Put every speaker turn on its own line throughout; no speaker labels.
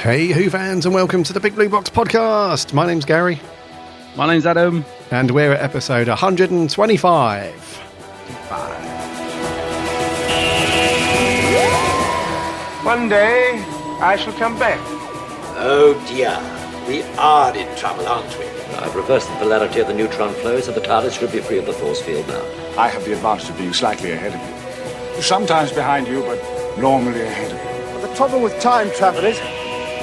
Hey Who fans, and welcome to the Big Blue Box podcast. My name's Gary.
My name's Adam.
And we're at episode 125.
One day, I shall come back.
Oh dear, we are in trouble, aren't we?
I've reversed the polarity of the neutron flow, so the TARDIS should be free of the force field now.
I have the advantage of being slightly ahead of you. Sometimes behind you, but normally ahead of you.
But the trouble with time travel is,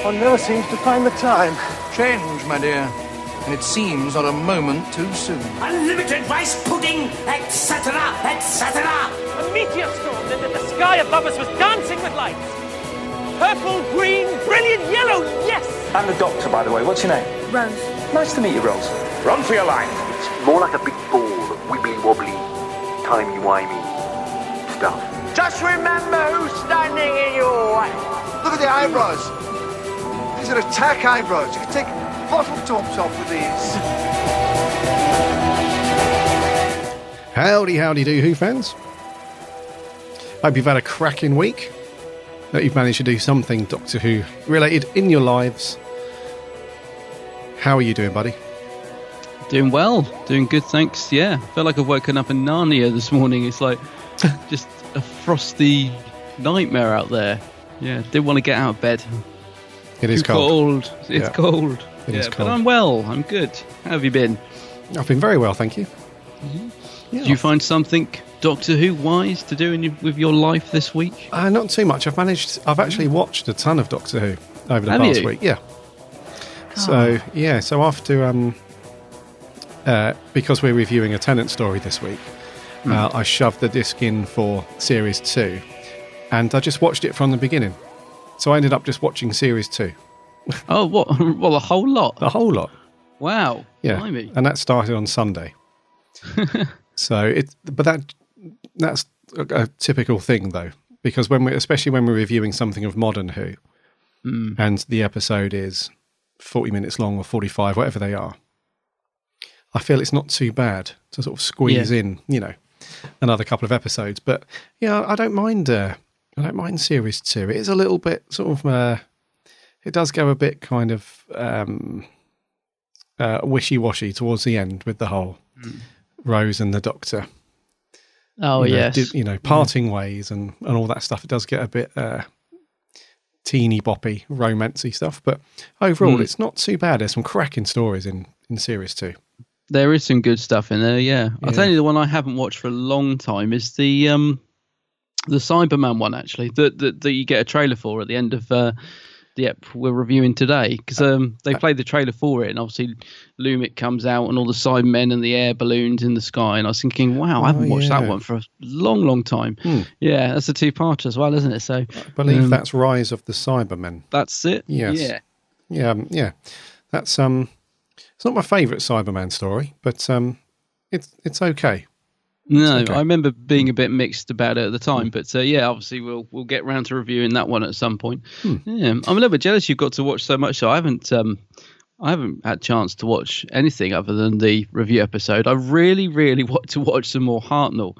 one never seems to find the time.
Change, my dear. And it seems not a moment too soon.
Unlimited rice pudding, etc., etc.
A meteor stormed and the sky above us was dancing with lights. Purple, green, brilliant yellow, yes!
I'm the doctor, by the way. What's your name?
Rose.
Nice to meet you, Rose. Run for your life.
It's more like a big ball of wibbly-wobbly, timey-wimey stuff.
Just remember who's standing in your way.
Look at the eyebrows. These are attack eyebrows. You can take bottle tops off with these.
Howdy do, Who fans. Hope you've had a cracking week. That you've managed to do something Doctor Who related in your lives. How are you doing, buddy?
Doing well. Doing good, thanks. Yeah. I feel like I've woken up in Narnia this morning. It's like just a frosty nightmare out there. Yeah. Didn't want to get out of bed.
It is
Too cold. It's cold.
It is cold.
But I'm well. I'm good. How have you been?
I've been very well, thank you.
Mm-hmm.
Yeah.
Did you find something Doctor Who wise to do with your life this week?
Not too much. I've actually watched a ton of Doctor Who over the past week. Yeah. So after because we're reviewing a Tennant story this week, I shoved the disc in for Series 2, and I just watched it from the beginning. So I ended up just watching Series 2.
Oh, what? Well, a whole lot.
A whole lot.
Wow.
Yeah.
Blimey.
And that started on Sunday. So that's a typical thing, though, because especially when we're reviewing something of modern Who, and the episode is 40 minutes long or 45, whatever they are, I feel it's not too bad to sort of squeeze in, another couple of episodes. But yeah, I don't mind Series 2. It is a little bit sort of it does go a bit kind of wishy-washy towards the end with the whole Rose and the Doctor.
Oh, yes.
Parting ways and all that stuff. It does get a bit teeny boppy, romancy stuff. But overall, it's not too bad. There's some cracking stories in Series 2.
There is some good stuff in there, yeah. I'll tell you, the one I haven't watched for a long time is the Cyberman one, actually, that you get a trailer for at the end of the ep we're reviewing today, because they played the trailer for it, and obviously Lumic comes out and all the Cybermen and the air balloons in the sky, and I was thinking, wow, I haven't watched that one for a long time. Yeah, that's a two-parter as well, isn't it? So
I believe that's Rise of the Cybermen.
That's it.
Yes. Yeah. That's it's not my favourite Cyberman story, but it's okay.
No, okay. I remember being a bit mixed about it at the time, but obviously we'll get round to reviewing that one at some point. Yeah, I'm a little bit jealous you've got to watch so much. So I haven't had a chance to watch anything other than the review episode. I really want to watch some more Hartnell.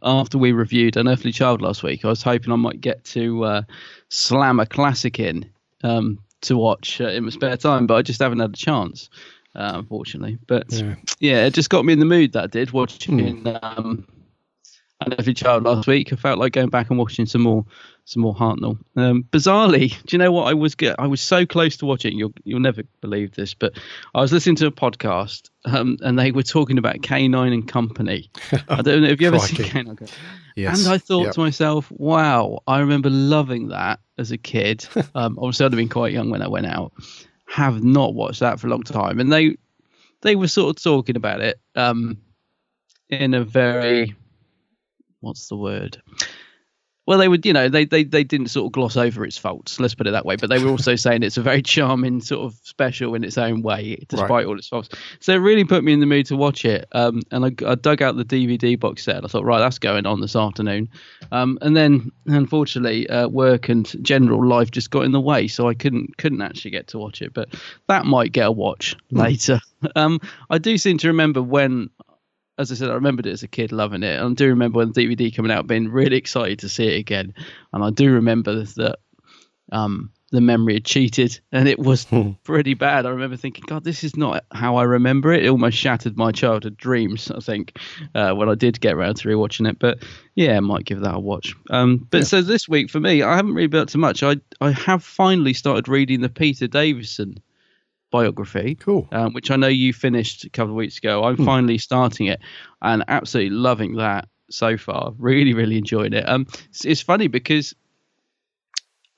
After we reviewed Unearthly Child last week, I was hoping I might get to slam a classic in to watch in my spare time, but I just haven't had a chance. Unfortunately, but it just got me in the mood. That did watching Unearthly Child last week. I felt like going back and watching some more Hartnell. Bizarrely, do you know what I was so close to watching? You'll never believe this, but I was listening to a podcast and they were talking about K9 and Company. I don't know if you ever seen K9. Yes. And I thought to myself, wow, I remember loving that as a kid. Obviously, I'd have been quite young when I went out. Have not watched that for a long time, and they were sort of talking about it in a very, what's the word? Well, they would, they didn't sort of gloss over its faults, let's put it that way, but they were also saying it's a very charming sort of special in its own way, despite all its faults. So it really put me in the mood to watch it, and I dug out the DVD box set. I thought, right, that's going on this afternoon. And then, unfortunately, work and general life just got in the way, so I couldn't actually get to watch it, but that might get a watch later. I do seem to remember when, as I said, I remembered it as a kid loving it. And I do remember when the DVD coming out being really excited to see it again. And I do remember that the memory had cheated, and it was pretty bad. I remember thinking, God, this is not how I remember it. It almost shattered my childhood dreams, I think, when I did get around to rewatching it. But yeah, I might give that a watch. So this week for me, I haven't really been up to much. I have finally started reading the Peter Davison biography, which I know you finished a couple of weeks ago. I'm finally starting it and absolutely loving that so far. Really, really enjoying it. It's funny because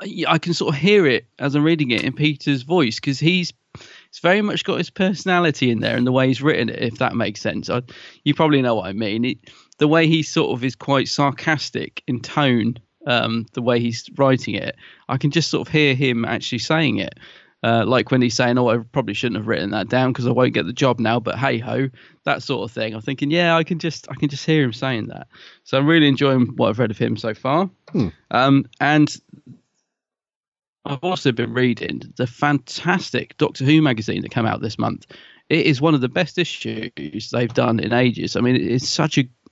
I can sort of hear it as I'm reading it in Peter's voice, because it's very much got his personality in there and the way he's written it, if that makes sense. You probably know what I mean. The way he sort of is quite sarcastic in tone, the way he's writing it, I can just sort of hear him actually saying it. Like when he's saying, I probably shouldn't have written that down because I won't get the job now, but hey ho, that sort of thing. I'm thinking, yeah, I can just hear him saying that. So I'm really enjoying what I've read of him so far. And I've also been reading the fantastic Doctor Who magazine that came out this month. It is one of the best issues they've done in ages. I mean, it's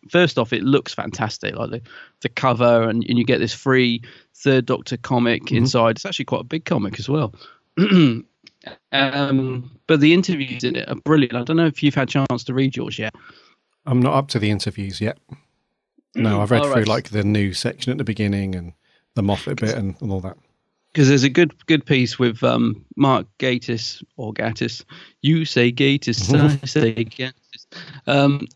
first off, it looks fantastic, like the cover, and you get this free Third Doctor comic inside. It's actually quite a big comic as well. But the interviews in it are brilliant. I don't know if you've had a chance to read yours yet.
I'm not up to the interviews yet. No, I've read through like the news section at the beginning and the Moffat bit and all that.
Because there's a good piece with Mark Gatiss, or Gatiss. You say Gatiss, I say Gatiss.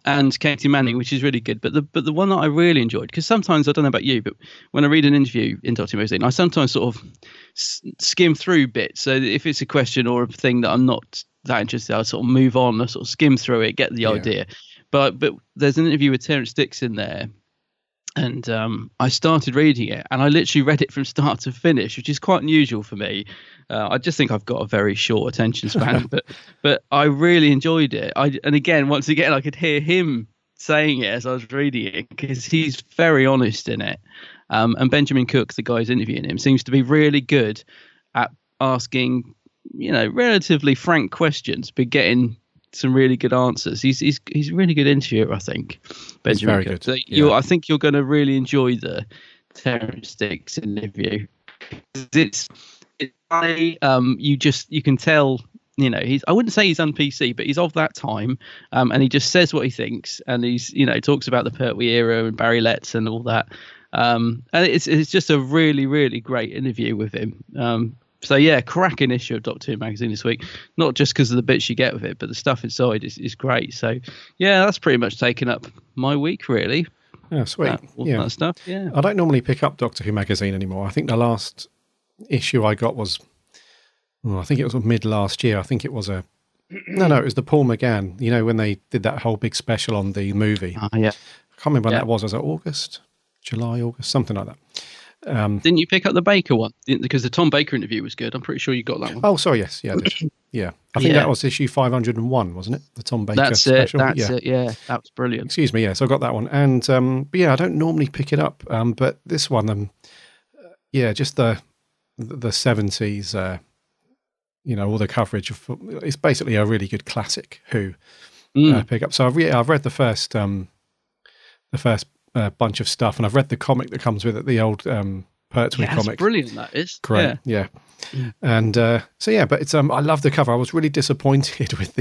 And Katie Manning, which is really good. But the one that I really enjoyed, because sometimes, I don't know about you, but when I read an interview in Doctor Who magazine, I sometimes sort of skim through bits. So if it's a question or a thing that I'm not that interested, I sort of move on, I sort of skim through it, get the idea. But there's an interview with Terrance Dicks in there. And I started reading it, and I literally read it from start to finish, which is quite unusual for me. I just think I've got a very short attention span, but I really enjoyed it. Once again, I could hear him saying it as I was reading it, because he's very honest in it. And Benjamin Cook, the guy who's interviewing him, seems to be really good at asking, relatively frank questions, but getting some really good answers. He's a really good interviewer, I think. Benjamin Cook. So I think you're going to really enjoy the Terrance Dicks interview. It's funny. You can tell. I wouldn't say he's un-PC, but he's of that time, and he just says what he thinks, and he's talks about the Pertwee era and Barry Letts and all that. And it's just a really, really great interview with him. So yeah, cracking issue of Doctor Who magazine this week. Not just because of the bits you get with it, but the stuff inside is great. So yeah, that's pretty much taken up my week, really.
Yeah, sweet.
That stuff. Yeah.
I don't normally pick up Doctor Who magazine anymore. I think the last issue I got was, I think it was mid last year. I think it was it was the Paul McGann. When they did that whole big special on the movie.
Yeah.
I can't remember when that was. Was it August, July, August, something like that?
Didn't you pick up the Baker one? Because the Tom Baker interview was good. I'm pretty sure you got that one.
Oh, sorry, yes. Yeah, I did. Yeah. I think that was issue 501, wasn't it? The Tom Baker special.
That's it, yeah. That was brilliant.
Excuse me, so I got that one. And, but yeah, I don't normally pick it up. But this one, just the 70s, all the coverage. It's basically a really good classic Who pick up. So I've read the first bunch of stuff, and I've read the comic that comes with it, the old Pertwee comic.
It's brilliant, that is.
Great, yeah. And but it's I love the cover. I was really disappointed with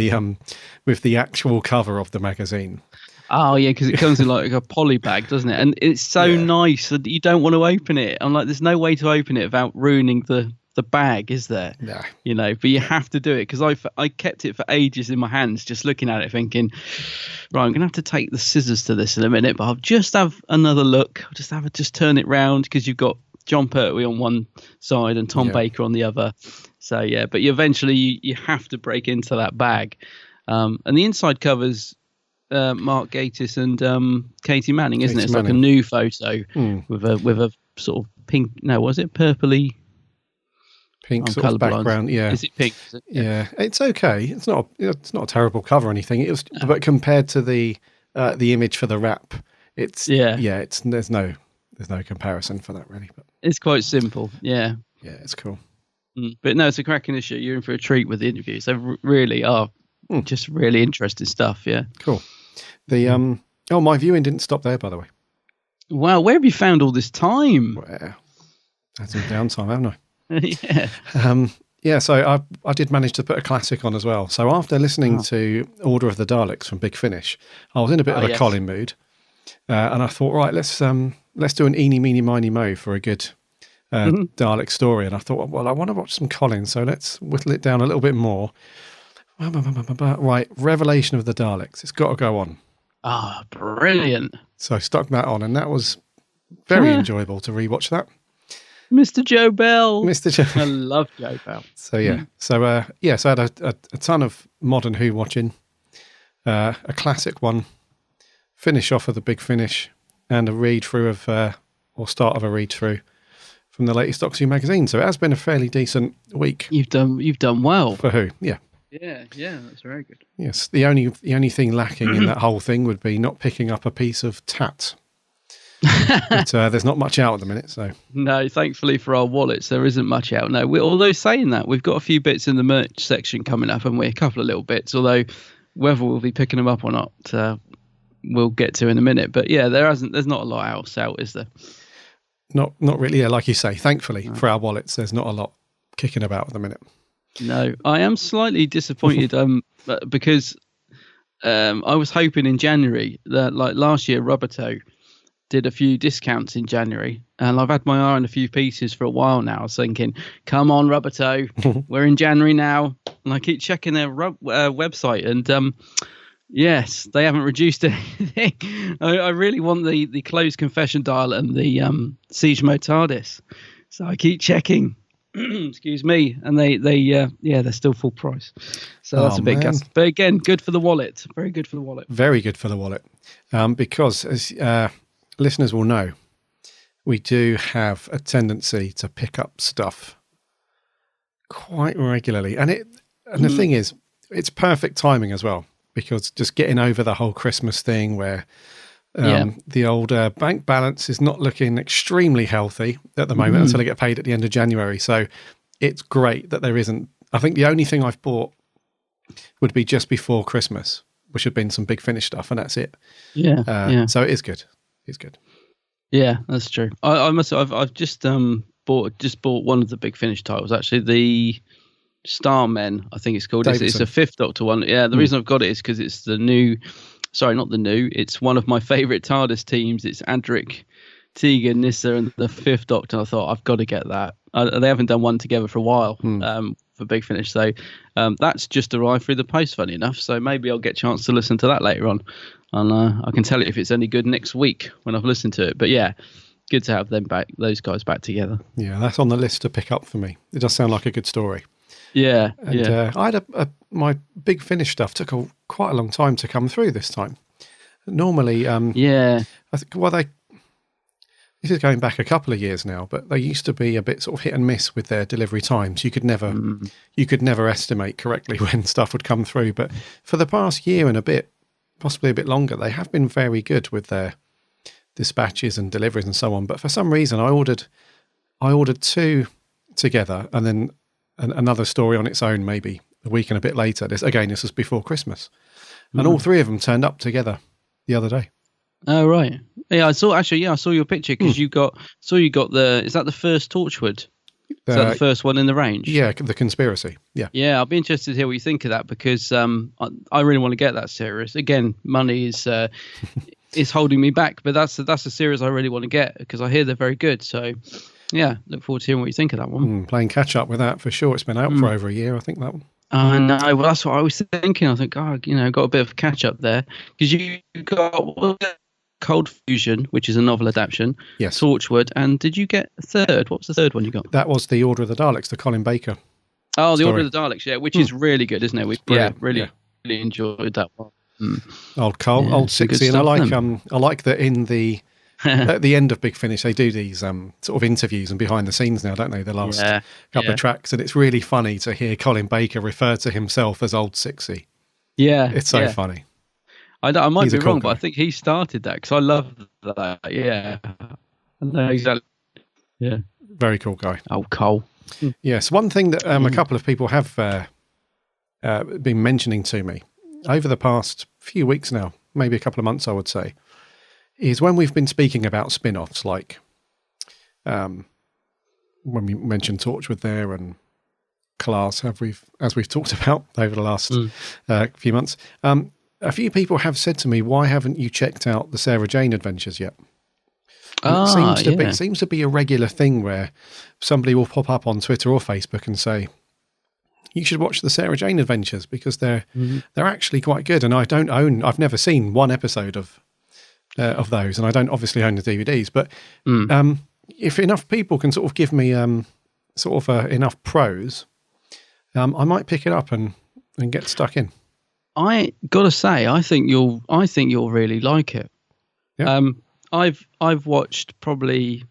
the actual cover of the magazine.
Oh yeah, because it comes in like a poly bag, doesn't it? And it's so nice that you don't want to open it. I'm like, there's no way to open it without ruining the bag, is there?
No.
But you have to do it, because I kept it for ages in my hands, just looking at it, thinking, right, I'm gonna have to take the scissors to this in a minute, but I'll just have another look. I'll just turn it round, because you've got John Pertwee on one side and Tom Baker on the other. So yeah, but eventually you have to break into that bag. And the inside covers Mark Gatiss and Katie Manning, isn't it? It's like a new photo with a sort of pink. No, was it purpley?
Pink sort of background, yeah.
Is it pink? Is it?
Yeah, it's okay. It's not a terrible cover or anything. It was, but compared to the image for the wrap, it's there's no comparison for that really. But
it's quite simple, yeah.
Yeah, it's cool.
But no, it's a cracking issue. You're in for a treat with the interviews. They really are just really interesting stuff. Yeah,
cool. The my viewing didn't stop there, by the way.
Wow, where have you found all this time?
Well, had some downtime, haven't I? So I did manage to put a classic on as well. So after listening to Order of the Daleks from Big Finish, I was in a bit of a Colin mood, and I thought, right, let's do an Eeny, Meeny, Miny, Mo for a good Dalek story. And I thought, well, I want to watch some Colin, so let's whittle it down a little bit more. Right, Revelation of the Daleks. It's got to go on.
Ah, brilliant.
So I stuck that on, and that was very enjoyable to rewatch that.
Mr. Joe Bell.
Mr. Joe.
I love Joe Bell.
So, yeah. So I had a ton of modern Who watching, a classic one, finish off of the Big Finish, and a read-through of, or start of a read-through from the latest Doctor Who magazine. So it has been a fairly decent week.
You've done well.
For Who, yeah.
Yeah, that's very good.
Yes, the only thing lacking in that whole thing would be not picking up a piece of tat. But there's not much out at the minute, so
no. Thankfully for our wallets, there isn't much out. No, although saying that, we've got a few bits in the merch section coming up, and a couple of little bits. Although whether we'll be picking them up or not, we'll get to in a minute. But yeah, there's not a lot else out, is there?
Not really. Yeah, like you say, thankfully for our wallets, there's not a lot kicking about at the minute.
No, I am slightly disappointed because I was hoping in January that, like last year, Rubbertoe did a few discounts in January, and I've had my eye on a few pieces for a while now. I was thinking, come on, Rubbertoe, we're in January now. And I keep checking their website, and yes, they haven't reduced anything. I really want the closed confession dial and the Siege Mode TARDIS. So I keep checking. Excuse me, and they're still full price, so that's a big guess. But again, good for the wallet, very good for the wallet,
very good for the wallet, because as listeners will know, we do have a tendency to pick up stuff quite regularly, and the thing is, it's perfect timing as well, because just getting over the whole Christmas thing where the old bank balance is not looking extremely healthy at the moment until I get paid at the end of January. So it's great that there isn't. I think the only thing I've bought would be just before Christmas, which had been some Big Finish stuff, and that's it. So it is good. It's good.
Yeah, that's true. I must. I've just bought one of the Big Finish titles. Actually, the Starmen, I think it's called. It's a Fifth Doctor one. Yeah, the reason I've got it is because it's the new. Sorry, not the new. It's one of my favourite TARDIS teams. It's Adric, Tegan, Nyssa, and the Fifth Doctor. I thought I've got to get that. They haven't done one together for a while for Big Finish, so that's just arrived through the post. Funny enough, so maybe I'll get a chance to listen to that later on, and I can tell you if it's any good next week when I've listened to it. But yeah, good to have them back, those guys back together.
Yeah, that's on the list to pick up for me. It does sound like a good story.
Yeah,
I had my Big Finish stuff took quite a long time to come through this time. Normally, I think this is going back a couple of years now, but they used to be a bit sort of hit and miss with their delivery times. You could never estimate correctly when stuff would come through. But for the past year and a bit, possibly a bit longer, they have been very good with their dispatches and deliveries and so on. But for some reason, I ordered 2 together, and then another story on its own maybe a week and a bit later. This was before Christmas, and all 3 of them turned up together the other day.
Oh right, yeah. I saw your picture because you got the. Is that the first Torchwood? Is that the first one in the range?
Yeah, the Conspiracy. Yeah. I'll
be interested to hear what you think of that, because I really want to get that series. Again, money is is holding me back, but that's a series I really want to get because I hear they're very good. So. Yeah, look forward to hearing what you think of that one.
Playing catch up with that for sure. It's been out for over a year, I think, that one.
No, well, that's what I was thinking. I think, got a bit of catch up there because you got Cold Fusion, which is a novel adaptation.
Yes.
Torchwood, and did you get a third? What was the third one you got?
That was the Order of the Daleks, the Colin Baker.
Oh, the Order of the Daleks, yeah, which is really good, isn't it? Really enjoyed that one.
Old Cole, old 60, and I like that in the. At the end of Big Finish, they do these sort of interviews and behind the scenes now, don't they? The last couple of tracks, and it's really funny to hear Colin Baker refer to himself as Old 60.
Yeah,
it's so funny.
I might be wrong, but I think he started that because I love that. Yeah, I know exactly. Yeah,
very cool guy.
Oh, Cole.
Yes, one thing that a couple of people have been mentioning to me over the past few weeks now, maybe a couple of months, I would say, is when we've been speaking about spin-offs like when we mentioned Torchwood there and Class, as we've talked about over the last few months. A few people have said to me, "Why haven't you checked out the Sarah Jane Adventures yet?" It seems to be a regular thing where somebody will pop up on Twitter or Facebook and say, "You should watch the Sarah Jane Adventures because they're actually quite good." And I've never seen one episode of those, and I don't obviously own the DVDs. But if enough people can sort of give me enough pros, I might pick it up and get stuck in.
I gotta say, I think you'll really like it.
Yeah.
I've watched probably,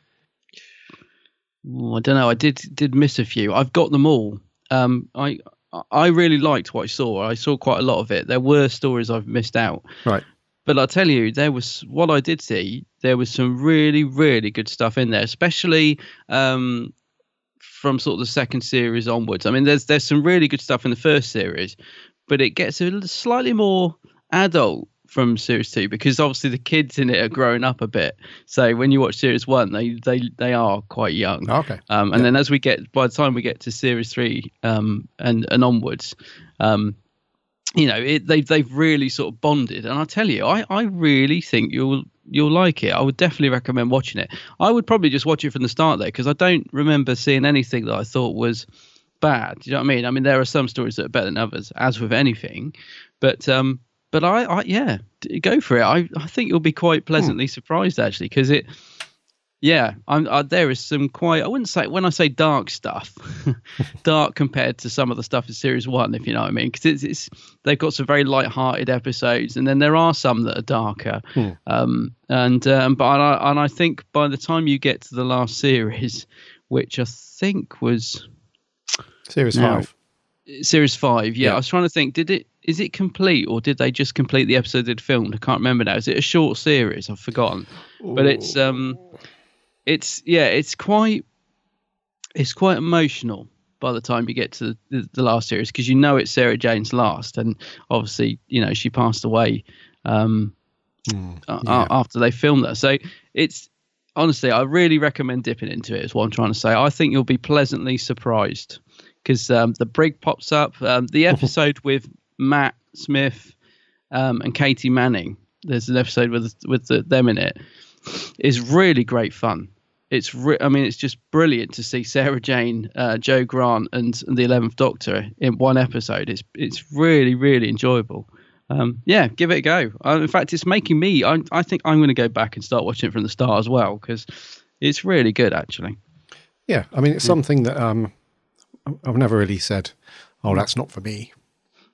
I don't know, I did miss a few. I've got them all. I really liked what I saw. I saw quite a lot of it. There were stories I've missed out.
Right.
But I'll tell you, there was what I did see. There was some really, really good stuff in there, especially from sort of the second series onwards. I mean, there's some really good stuff in the first series, but it gets a slightly more adult from series 2 because obviously the kids in it are growing up a bit. So when you watch series 1, they are quite young.
Okay.
And then by the time we get to series 3 and onwards, they've really sort of bonded. And I tell you, I really think you'll like it. I would definitely recommend watching it. I would probably just watch it from the start though, because I don't remember seeing anything that I thought was bad. Do you know what I mean? I mean, there are some stories that are better than others, as with anything. But I go for it. I think you'll be quite pleasantly surprised actually, because there is some quite, I wouldn't say, when I say dark stuff, dark compared to some of the stuff in series 1, if you know what I mean, because they've got some very light-hearted episodes, and then there are some that are darker. But I think by the time you get to the last series, which I think was
series 5.
Series 5, yeah. I was trying to think, is it complete, or did they just complete the episode they'd filmed? I can't remember now. Is it a short series? I've forgotten. But it's quite emotional by the time you get to the last series, because it's Sarah Jane's last, and obviously she passed away after they filmed that. So it's honestly, I really recommend dipping into it, is what I'm trying to say. I think you'll be pleasantly surprised, because the brig pops up. The episode with Matt Smith and Katie Manning, there's an episode with them in it, is really great fun. It's it's just brilliant to see Sarah Jane, Joe Grant, and the 11th Doctor in one episode. It's really, really enjoyable. Give it a go. In fact, it's making me. I think I'm going to go back and start watching it from the start as well, because it's really good actually.
Yeah, I mean, it's something that I've never really said, "Oh, that's not for me."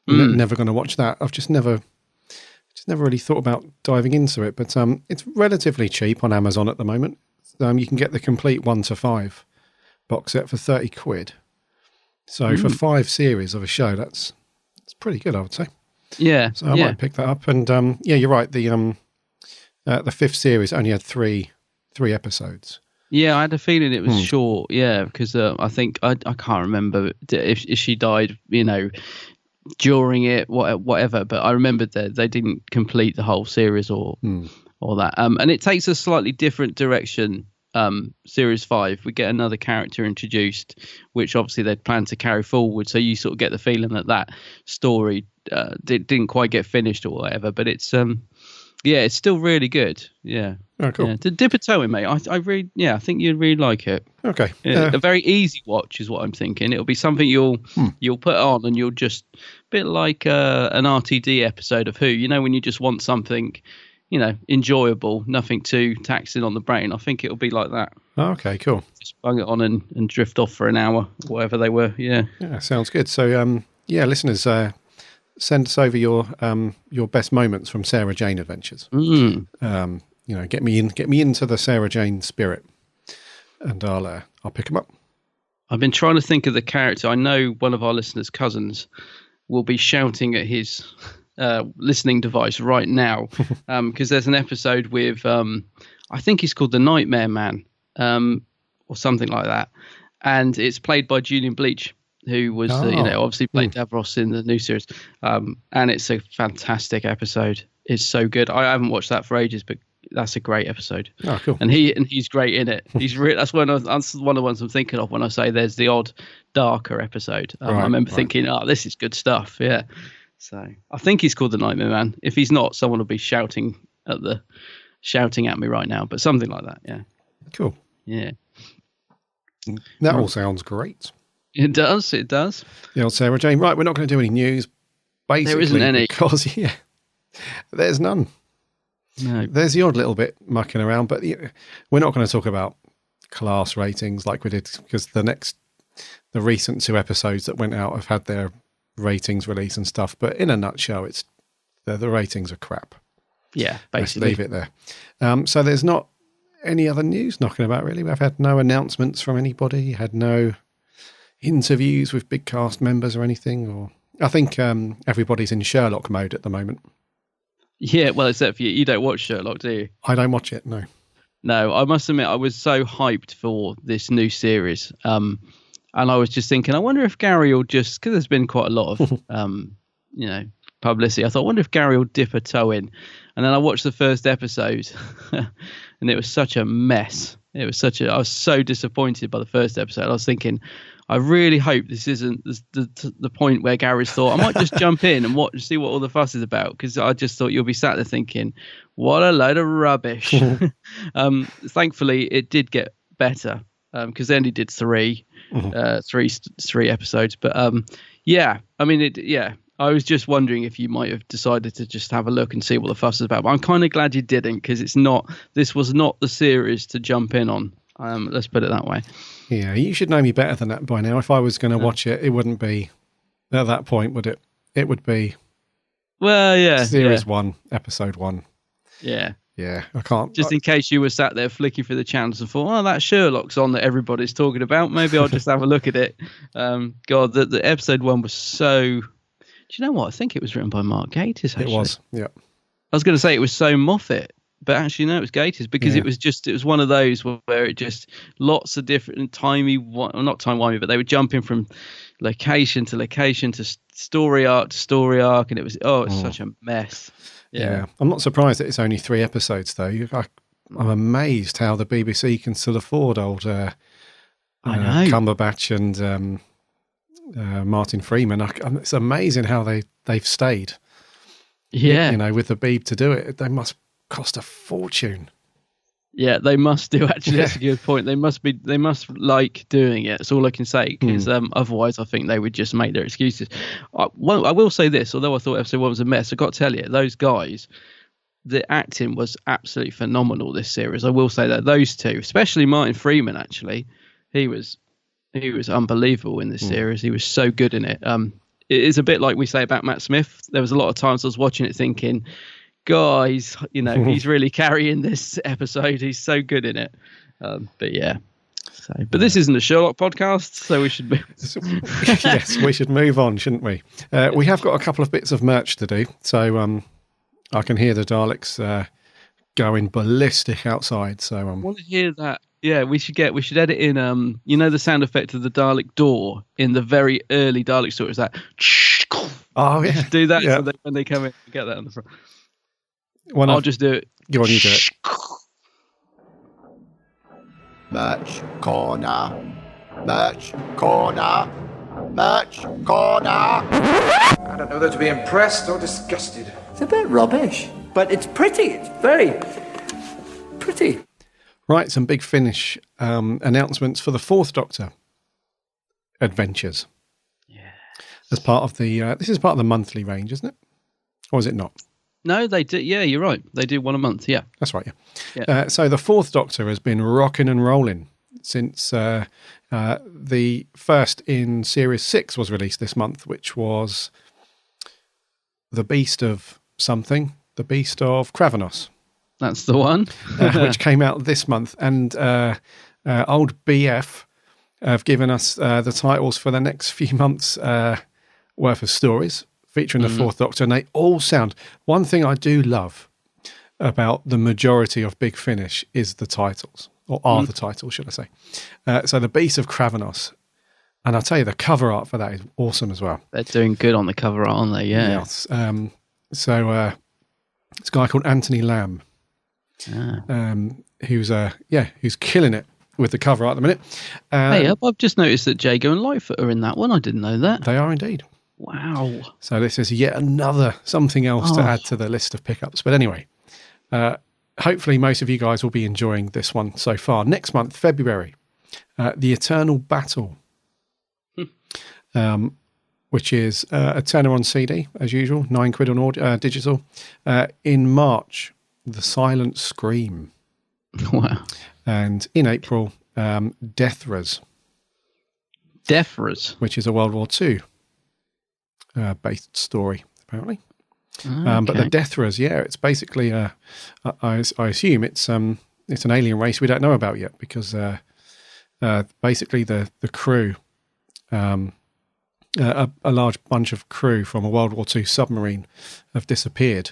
Never going to watch that. I've just never really thought about diving into it. But it's relatively cheap on Amazon at the moment. You can get the complete 1 to 5 box set for £30. So for 5 series of a show, it's pretty good, I would say.
Yeah.
So I might pick that up. And you're right. The 5th series only had three episodes.
Yeah, I had a feeling it was short. Yeah, because I think I can't remember if she died, during it, whatever. But I remembered that they didn't complete the whole series or that. And it takes a slightly different direction. Series 5, we get another character introduced, which obviously they'd planned to carry forward. So you sort of get the feeling that story didn't quite get finished or whatever. But it's it's still really good. Yeah.
Oh, cool.
Yeah. To dip a toe in, mate. I think you'd really like it.
Okay.
A very easy watch is what I'm thinking. It'll be something you'll put on and you'll just, a bit like an RTD episode of Who. When you just want something, enjoyable, nothing too taxing on the brain. I think it'll be like that.
Oh, okay, cool.
Just bung it on and drift off for an hour, whatever they were. Yeah.
Yeah, sounds good. So, listeners, send us over your best moments from Sarah Jane Adventures. Get me into the Sarah Jane spirit, and I'll pick them up.
I've been trying to think of the character. I know one of our listeners' cousins will be shouting at his listening device right now, because there's an episode with I think he's called the Nightmare Man, or something like that, and it's played by Julian Bleach, who was obviously played Davros in the new series, and it's a fantastic episode. It's so good. I haven't watched that for ages, but that's a great episode.
Oh, cool.
And he's great in it. That's one of the ones I'm thinking of when I say there's the odd darker episode. I remember thinking, this is good stuff. Yeah. So I think he's called the Nightmare Man. If he's not, someone will be shouting at me right now. But something like that. Yeah.
Cool.
Yeah.
That all sounds great.
It does. It does.
The old Sarah Jane. Right, we're not going to do any news. Basically,
there isn't any.
Because, there's none.
No.
There's the odd little bit mucking around, but we're not going to talk about class ratings like we did, because the recent 2 episodes that went out have had their ratings released and stuff. But in a nutshell, it's the ratings are crap.
Yeah, basically.
Let's leave it there. So there's not any other news knocking about, really. We've had no announcements from anybody, had no interviews with big cast members or anything. Or I think everybody's in Sherlock mode at the moment. Yeah,
well, except for you. You don't watch Sherlock, do you?
I don't watch it, no.
No, I must admit, I was so hyped for this new series. And I was just thinking, I wonder if Gary will just, because there's been quite a lot of, publicity. I thought, I wonder if Gary will dip a toe in. And then I watched the first episode and it was such a mess. I was so disappointed by the first episode. I was thinking, I really hope this isn't the point where Gary's thought, I might just jump in and see what all the fuss is about, because I just thought you'll be sat there thinking, what a load of rubbish. Thankfully, it did get better, because they only did three episodes. But I was just wondering if you might have decided to just have a look and see what the fuss is about. But I'm kind of glad you didn't, because this was not the series to jump in on. Let's put it that way.
Yeah, you should know me better than that by now. If I was going to watch it, it wouldn't be at that point, would it? It would be Series 1, Episode 1.
Yeah.
Yeah, I can't.
Just in case you were sat there flicking through the channels and thought, that Sherlock's on that everybody's talking about. Maybe I'll just have a look at it. God, the Episode 1 was so... Do you know what? I think it was written by Mark Gatiss, actually.
It was, yeah.
I was going to say it was so Moffat, but actually, no, it was Gatiss, because it was one of those where it just lots of different not timey-wimey, but they were jumping from location to location to story arc to story arc, and it was such a mess. Yeah.
I'm not surprised that it's only 3 episodes, though. I'm amazed how the BBC can still afford old Cumberbatch and Martin Freeman. It's amazing how they've stayed.
Yeah,
with the Beeb to do it. They must cost a fortune.
Yeah, they must do. Actually, that's a good point. They must like doing it. That's all I can say, because otherwise, I think they would just make their excuses. I will say this: although I thought Episode 1 was a mess, I got to tell you, those guys, the acting was absolutely phenomenal this series. I will say that those two, especially Martin Freeman, actually, he was unbelievable in this series. He was so good in it. It is a bit like we say about Matt Smith. There was a lot of times I was watching it thinking, guys, he's really carrying this episode. He's so good in it. But yeah. But this isn't a Sherlock podcast, so we should
yes, we should move on, shouldn't we? We have got a couple of bits of merch to do. So I can hear the Daleks going ballistic outside. So
I want to hear that. Yeah, we should edit in the sound effect of the Dalek door in the very early Dalek stories. That
oh yeah,
do that so when they come in, get that on the front. I'll just do it.
Go on, you do it.
Merch corner, merch corner, merch corner.
I don't know whether to be impressed or disgusted.
It's a bit rubbish, but it's pretty. It's very pretty.
Right, some Big Finish announcements for the 4th Doctor adventures.
Yeah.
As part of the this is part of the monthly range, isn't it? Or is it not?
No, they do. Yeah, you're right. They do one a month. Yeah,
that's right. Yeah. So the 4th Doctor has been rocking and rolling since the first in Series 6 was released this month, which was the Beast of something, the Beast of Kravanos.
That's the one.
Which came out this month, and old BF have given us the titles for the next few months worth of stories featuring the 4th Doctor, and they all sound... One thing I do love about the majority of Big Finish is the titles, or are the titles, should I say. So the Beast of Kravanos, and I'll tell you, the cover art for that is awesome as well.
They're doing good on the cover art, aren't they? Yeah.
Yes. So it's a guy called Anthony Lamb who's killing it with the cover art at the minute.
Hey, I've just noticed that Jago and Lightfoot are in that one. I didn't know that.
They are indeed.
Wow.
So this is yet another something else to add to the list of pickups. But anyway, hopefully most of you guys will be enjoying this one so far. Next month, February, The Eternal Battle, which is a tenner on CD, as usual, £9 on audio, digital. In March, The Silent Scream.
Wow.
And in April, Deathras.
Deathras?
Which is a World War II based story, apparently.
Okay.
But the Deathras, it's basically, I assume it's an alien race we don't know about yet, because basically the crew, a large bunch of crew from a World War II submarine have disappeared.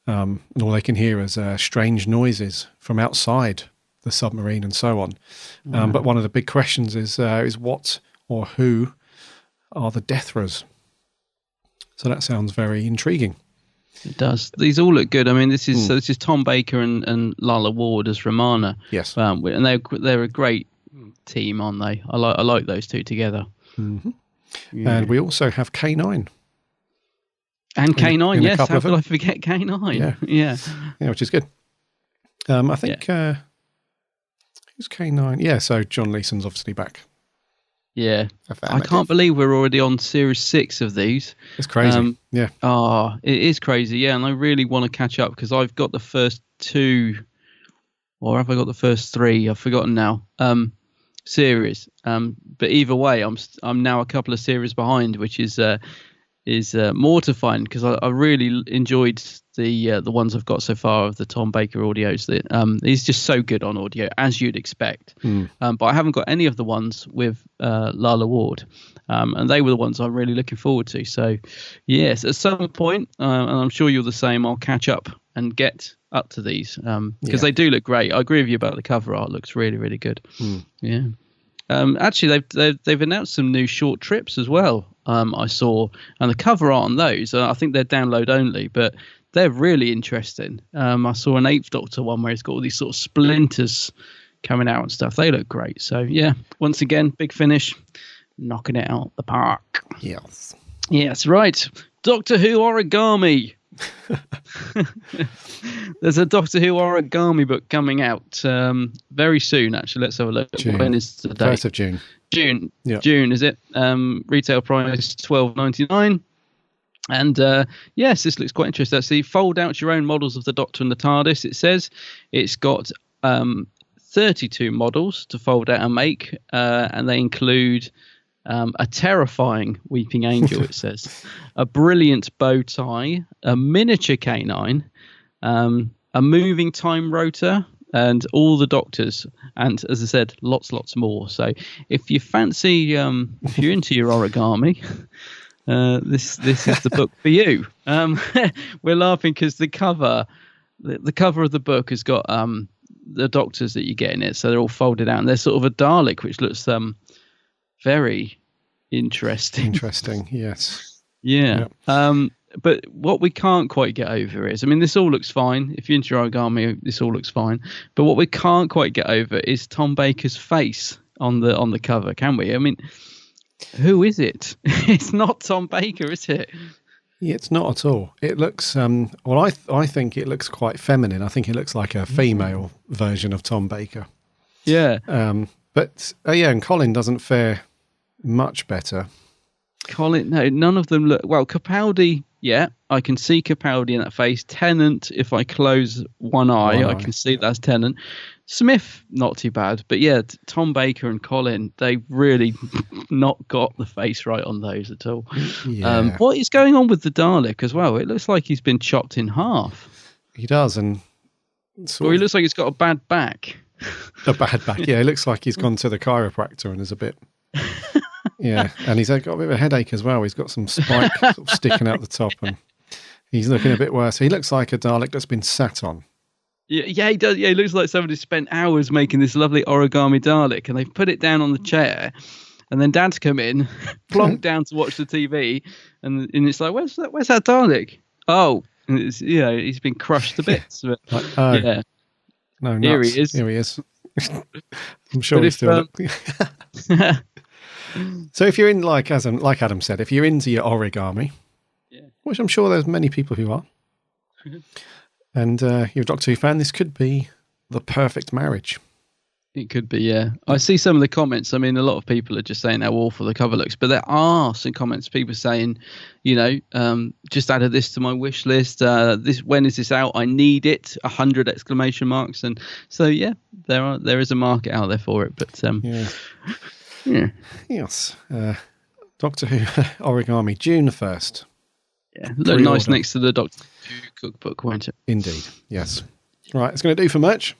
And all they can hear is strange noises from outside the submarine and so on. But one of the big questions is what or who are the Deathras? So that sounds very intriguing.
It does. These all look good. I mean, this is Tom Baker and Lalla Ward as Romana.
Yes,
and they're a great team, aren't they? I like those two together.
Mm-hmm. Yeah. And we also have K9.
And K9, yes. How could I forget K9? Yeah,
which is good. I think who's K9? Yeah, so John Leeson's obviously back.
Yeah, I can't believe we're already on Series 6 of these.
It's crazy.
It is crazy. Yeah, and I really want to catch up because I've got the first 2, or have I got the first 3? I've forgotten now. Series. But either way, I'm now a couple of series behind, which is mortifying because I really enjoyed the ones I've got so far of the Tom Baker audios. That he's just so good on audio, as you'd expect. But I haven't got any of the ones with Lalla Ward, and they were the ones I'm really looking forward to. So yes, at some point, and I'm sure you're the same, I'll catch up and get up to these because they do look great. I agree with you about the cover art; looks really, really good. Yeah. Actually, they've announced some new short trips as well. I saw, and the cover art on those, I think they're download only, but they're really interesting. I saw an 8th Doctor one where it's got all these sort of splinters coming out and stuff. They look great. So yeah, once again, Big Finish, knocking it out the park. Yes, right. Doctor Who Origami. There's a Doctor Who Origami book coming out very soon. Actually, let's have a look.
June.
When is the date?
1st of June.
June is it? Retail price $12.99. And yes, this looks quite interesting. See, fold out your own models of the Doctor and the TARDIS. It says it's got 32 models to fold out and make, and they include a terrifying weeping angel, it says, a brilliant bow tie, a miniature K9, a moving time rotor, and all the Doctors, and as I said, lots more. So if you fancy, if you're into your origami, this is the book for you. We're laughing because the cover of the book has got the Doctors that you get in it, so they're all folded out, and there's sort of a Dalek which looks very interesting.
Yes.
Yeah. Yep. But what we can't quite get over is, I mean, this all looks fine. If you're into origami, this all looks fine. But what we can't quite get over is Tom Baker's face on the cover, can we? I mean, who is it? It's not Tom Baker, is it?
Yeah, it's not at all. It looks, I think it looks quite feminine. I think it looks like a female version of Tom Baker.
Yeah.
But and Colin doesn't fare much better.
Colin, no, none of them look, well, Capaldi, yeah, I can see Capaldi in that face. Tennant, if I close one eye, I can see that's Tennant. Smith, not too bad. But yeah, Tom Baker and Colin, they really not got the face right on those at all.
Yeah.
What is going on with the Dalek as well? It looks like he's been chopped in half.
He does, and
or he looks like he's got a bad back.
A bad back, yeah. It looks like he's gone to the chiropractor and there's a bit... Yeah, and he's got a bit of a headache as well. He's got some spike sort of sticking out the top, and he's looking a bit worse. He looks like a Dalek that's been sat on.
Yeah, he does. Yeah, he looks like somebody spent hours making this lovely origami Dalek, and they've put it down on the chair, and then Dad's come in, plonked down to watch the TV, and it's like, where's that Dalek? Oh, and it's, he's been crushed to bits. But, yeah.
No,
Here
nuts.
he is.
Here he is. I'm sure he's still. So if you're in, like Adam said, if you're into your origami, which I'm sure there's many people who are, and you're a Doctor Who fan, this could be the perfect marriage.
It could be, yeah. I see some of the comments. I mean, a lot of people are just saying how awful the cover looks, but there are some comments, people saying, just added this to my wish list. When is this out? I need it. 100 exclamation marks. And so, yeah, there is a market out there for it. But yeah.
Yes. Doctor Who origami, June 1st.
Yeah, look nice next to the Doctor Who cookbook, won't it?
Indeed, yes. Right, it's going to do for merch.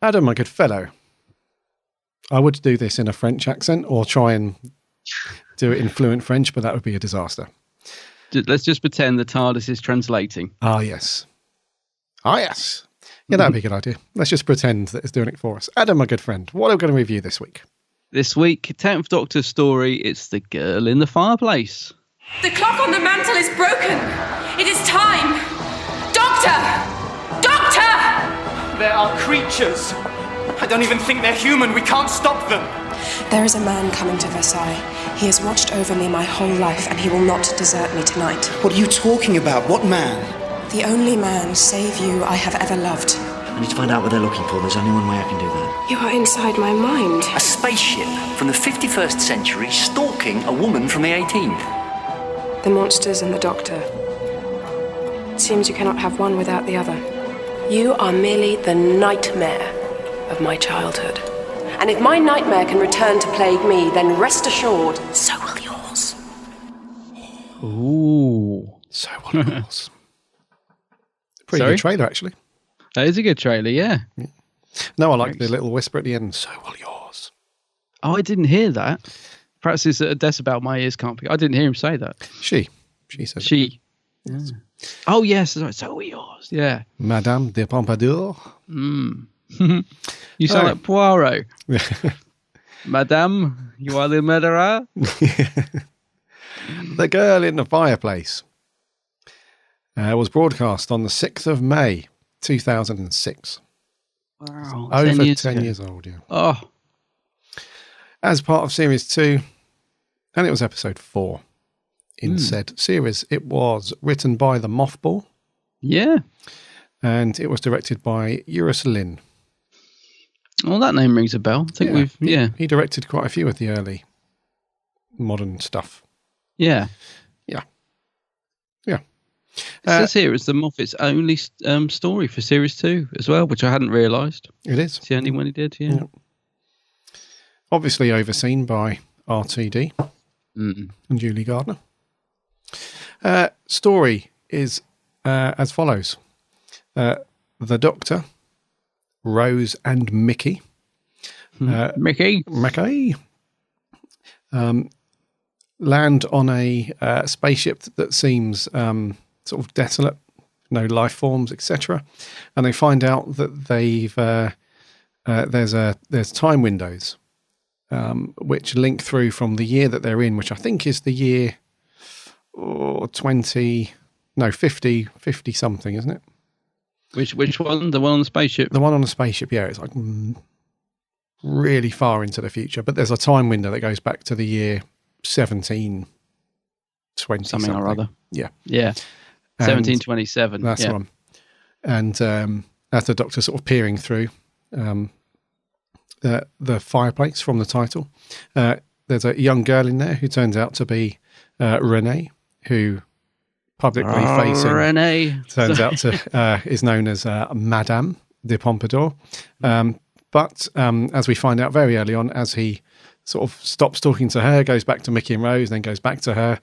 Adam, my good fellow, I would do this in a French accent or try and do it in fluent French, but that would be a disaster.
Let's just pretend the TARDIS is translating.
Ah, yes. Yeah, that would be a good idea. Let's just pretend that it's doing it for us. Adam, my good friend, what are we going to review this week?
This week, 10th Doctor story, it's The Girl in the Fireplace.
The clock on the mantle is broken. It is time. Doctor!
There are creatures. I don't even think they're human. We can't stop them.
There is a man coming to Versailles. He has watched over me my whole life, and he will not desert me tonight.
What are you talking about? What man?
The only man, save you, I have ever loved.
I need to find out what they're looking for. There's only one way I can do that.
You are inside my mind.
A spaceship from the 51st century stalking a woman from the 18th.
The monsters and the Doctor. It seems you cannot have one without the other. You are merely the nightmare of my childhood. And if my nightmare can return to plague me, then rest assured, so will yours.
Ooh.
So will yours. Pretty good trailer, actually.
That is a good trailer, yeah.
No, I like the little whisper at the end, so will yours.
Oh, I didn't hear that. Perhaps it's a decibel my ears can't pick. I didn't hear him say that.
She said
She.
It.
Yes. Oh, yes. So will yours. Yeah.
Madame de Pompadour.
You sound like Poirot. Madame, you are the murderer?
The Girl in the Fireplace was broadcast on the 6th of May, 2006.
Wow.
Over 10 years old, yeah.
Oh.
As part of Series 2, and it was episode 4 in said series. It was written by the Mothball.
Yeah.
And it was directed by Eurus Lynn.
Well, that name rings a bell. I think
He directed quite a few of the early modern stuff.
Yeah.
Yeah.
It says here it's the Moffat's only story for Series 2 as well, which I hadn't realised.
It is.
It's the only one he did, yeah.
Obviously overseen by RTD and Julie Gardner. Story is as follows. The Doctor, Rose and Mickey.
Mickey.
Land on a spaceship that seems sort of desolate, no life forms, etc. And they find out that they've there's time windows which link through from the year that they're in, which I think is the year 50 something, isn't it?
Which one? The one on the spaceship?
The one on the spaceship, yeah. It's like really far into the future, but there's a time window that goes back to the year 1720 something or other. Yeah.
1727.
That's the one. And as the Doctor sort of peering through the fireplace from the title, there's a young girl in there who turns out to be Renee, who publicly facing
Renee
turns out to is known as Madame de Pompadour. But as we find out very early on, as he sort of stops talking to her, goes back to Mickey and Rose, then goes back to her,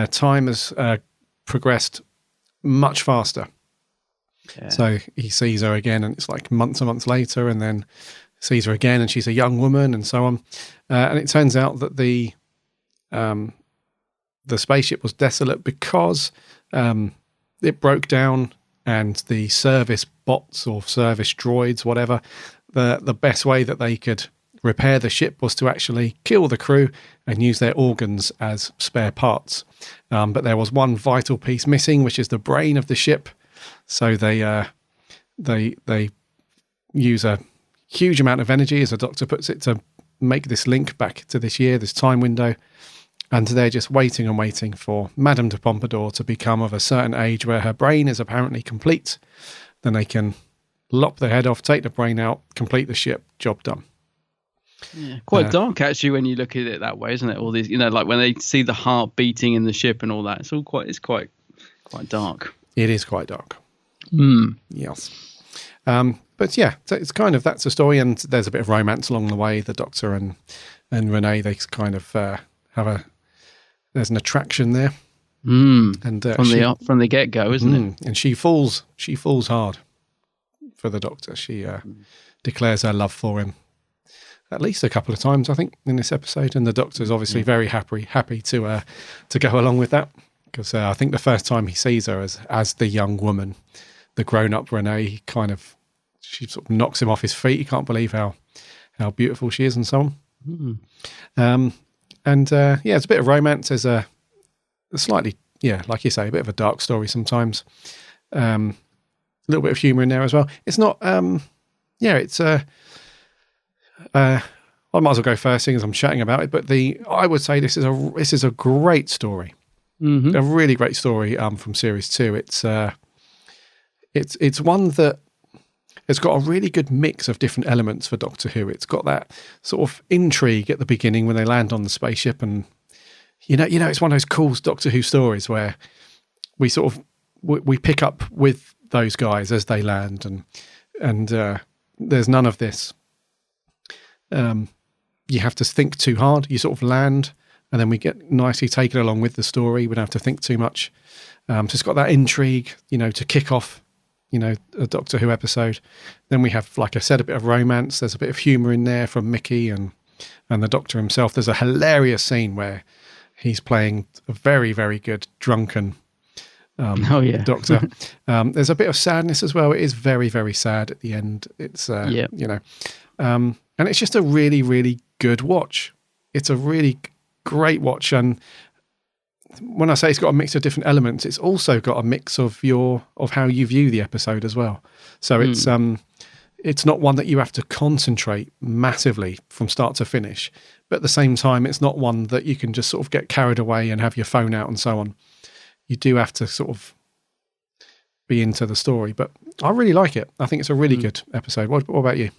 time has progressed much faster. Yeah. So he sees her again, and it's like months and months later, and then sees her again, and she's a young woman, and so on. And it turns out that the spaceship was desolate because it broke down, and the service bots or service droids, whatever, the best way that they could repair the ship was to actually kill the crew and use their organs as spare parts. But there was one vital piece missing, which is the brain of the ship. So they they use a huge amount of energy, as the Doctor puts it, to make this link back to this year, this time window. And they're just waiting and waiting for Madame de Pompadour to become of a certain age where her brain is apparently complete. Then they can lop the head off, take the brain out, complete the ship, job done.
Yeah, quite dark actually when you look at it that way, isn't it? All these, like when they see the heart beating in the ship and all that, it's quite dark.
It is quite dark. Yes. But yeah, so it's kind of, that's the story, and there's a bit of romance along the way. The Doctor and Renee, they kind of there's an attraction there.
And from the get go, isn't it?
And she falls hard for the Doctor. She declares her love for him at least a couple of times, I think, in this episode. And the Doctor's obviously very happy to go along with that, because I think the first time he sees her as the young woman, the grown up Renee, she sort of knocks him off his feet. He can't believe how beautiful she is, and so on. It's a bit of romance. There's a slightly, like you say, a bit of a dark story sometimes. A little bit of humour in there as well. It's not, it's I might as well go first, seeing as I'm chatting about it. But I would say this is a great story, a really great story from series 2. It's one that it's got a really good mix of different elements for Doctor Who. It's got that sort of intrigue at the beginning when they land on the spaceship, and it's one of those cool Doctor Who stories where we sort of we pick up with those guys as they land, and there's none of this. You have to think too hard. You sort of land, and then we get nicely taken along with the story. We don't have to think too much. So it's got that intrigue, to kick off, a Doctor Who episode. Then we have, like I said, a bit of romance. There's a bit of humour in there from Mickey and the Doctor himself. There's a hilarious scene where he's playing a very, very good drunken Doctor. There's a bit of sadness as well. It is very, very sad at the end. It's, and it's just a really, really good watch. It's a really great watch. And when I say it's got a mix of different elements, it's also got a mix of how you view the episode as well. So it's not one that you have to concentrate massively from start to finish, but at the same time, it's not one that you can just sort of get carried away and have your phone out and so on. You do have to sort of be into the story, but I really like it. I think it's a really good episode. What about you?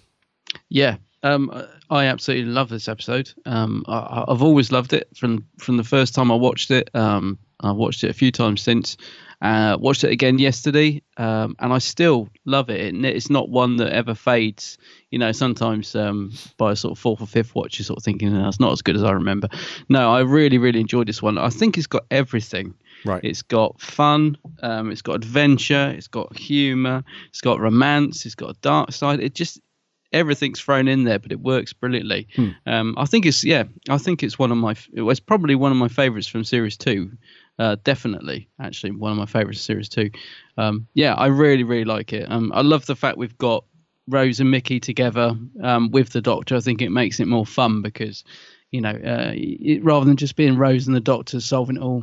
Yeah. I absolutely love this episode. I've always loved it from the first time I watched it. I watched it a few times since. Watched it again yesterday, and I still love it. It's not one that ever fades. Sometimes by a sort of fourth or fifth watch, you're sort of thinking, "No, it's not as good as I remember." No, I really, really enjoyed this one. I think it's got everything.
Right.
It's got fun. It's got adventure. It's got humour. It's got romance. It's got a dark side. Everything's thrown in there, but it works brilliantly. I think it's it's probably one of my favourites from series 2. Definitely, actually, one of my favourites of series 2. I really, really like it. I love the fact we've got Rose and Mickey together with the Doctor. I think it makes it more fun because, rather than just being Rose and the Doctor solving it all,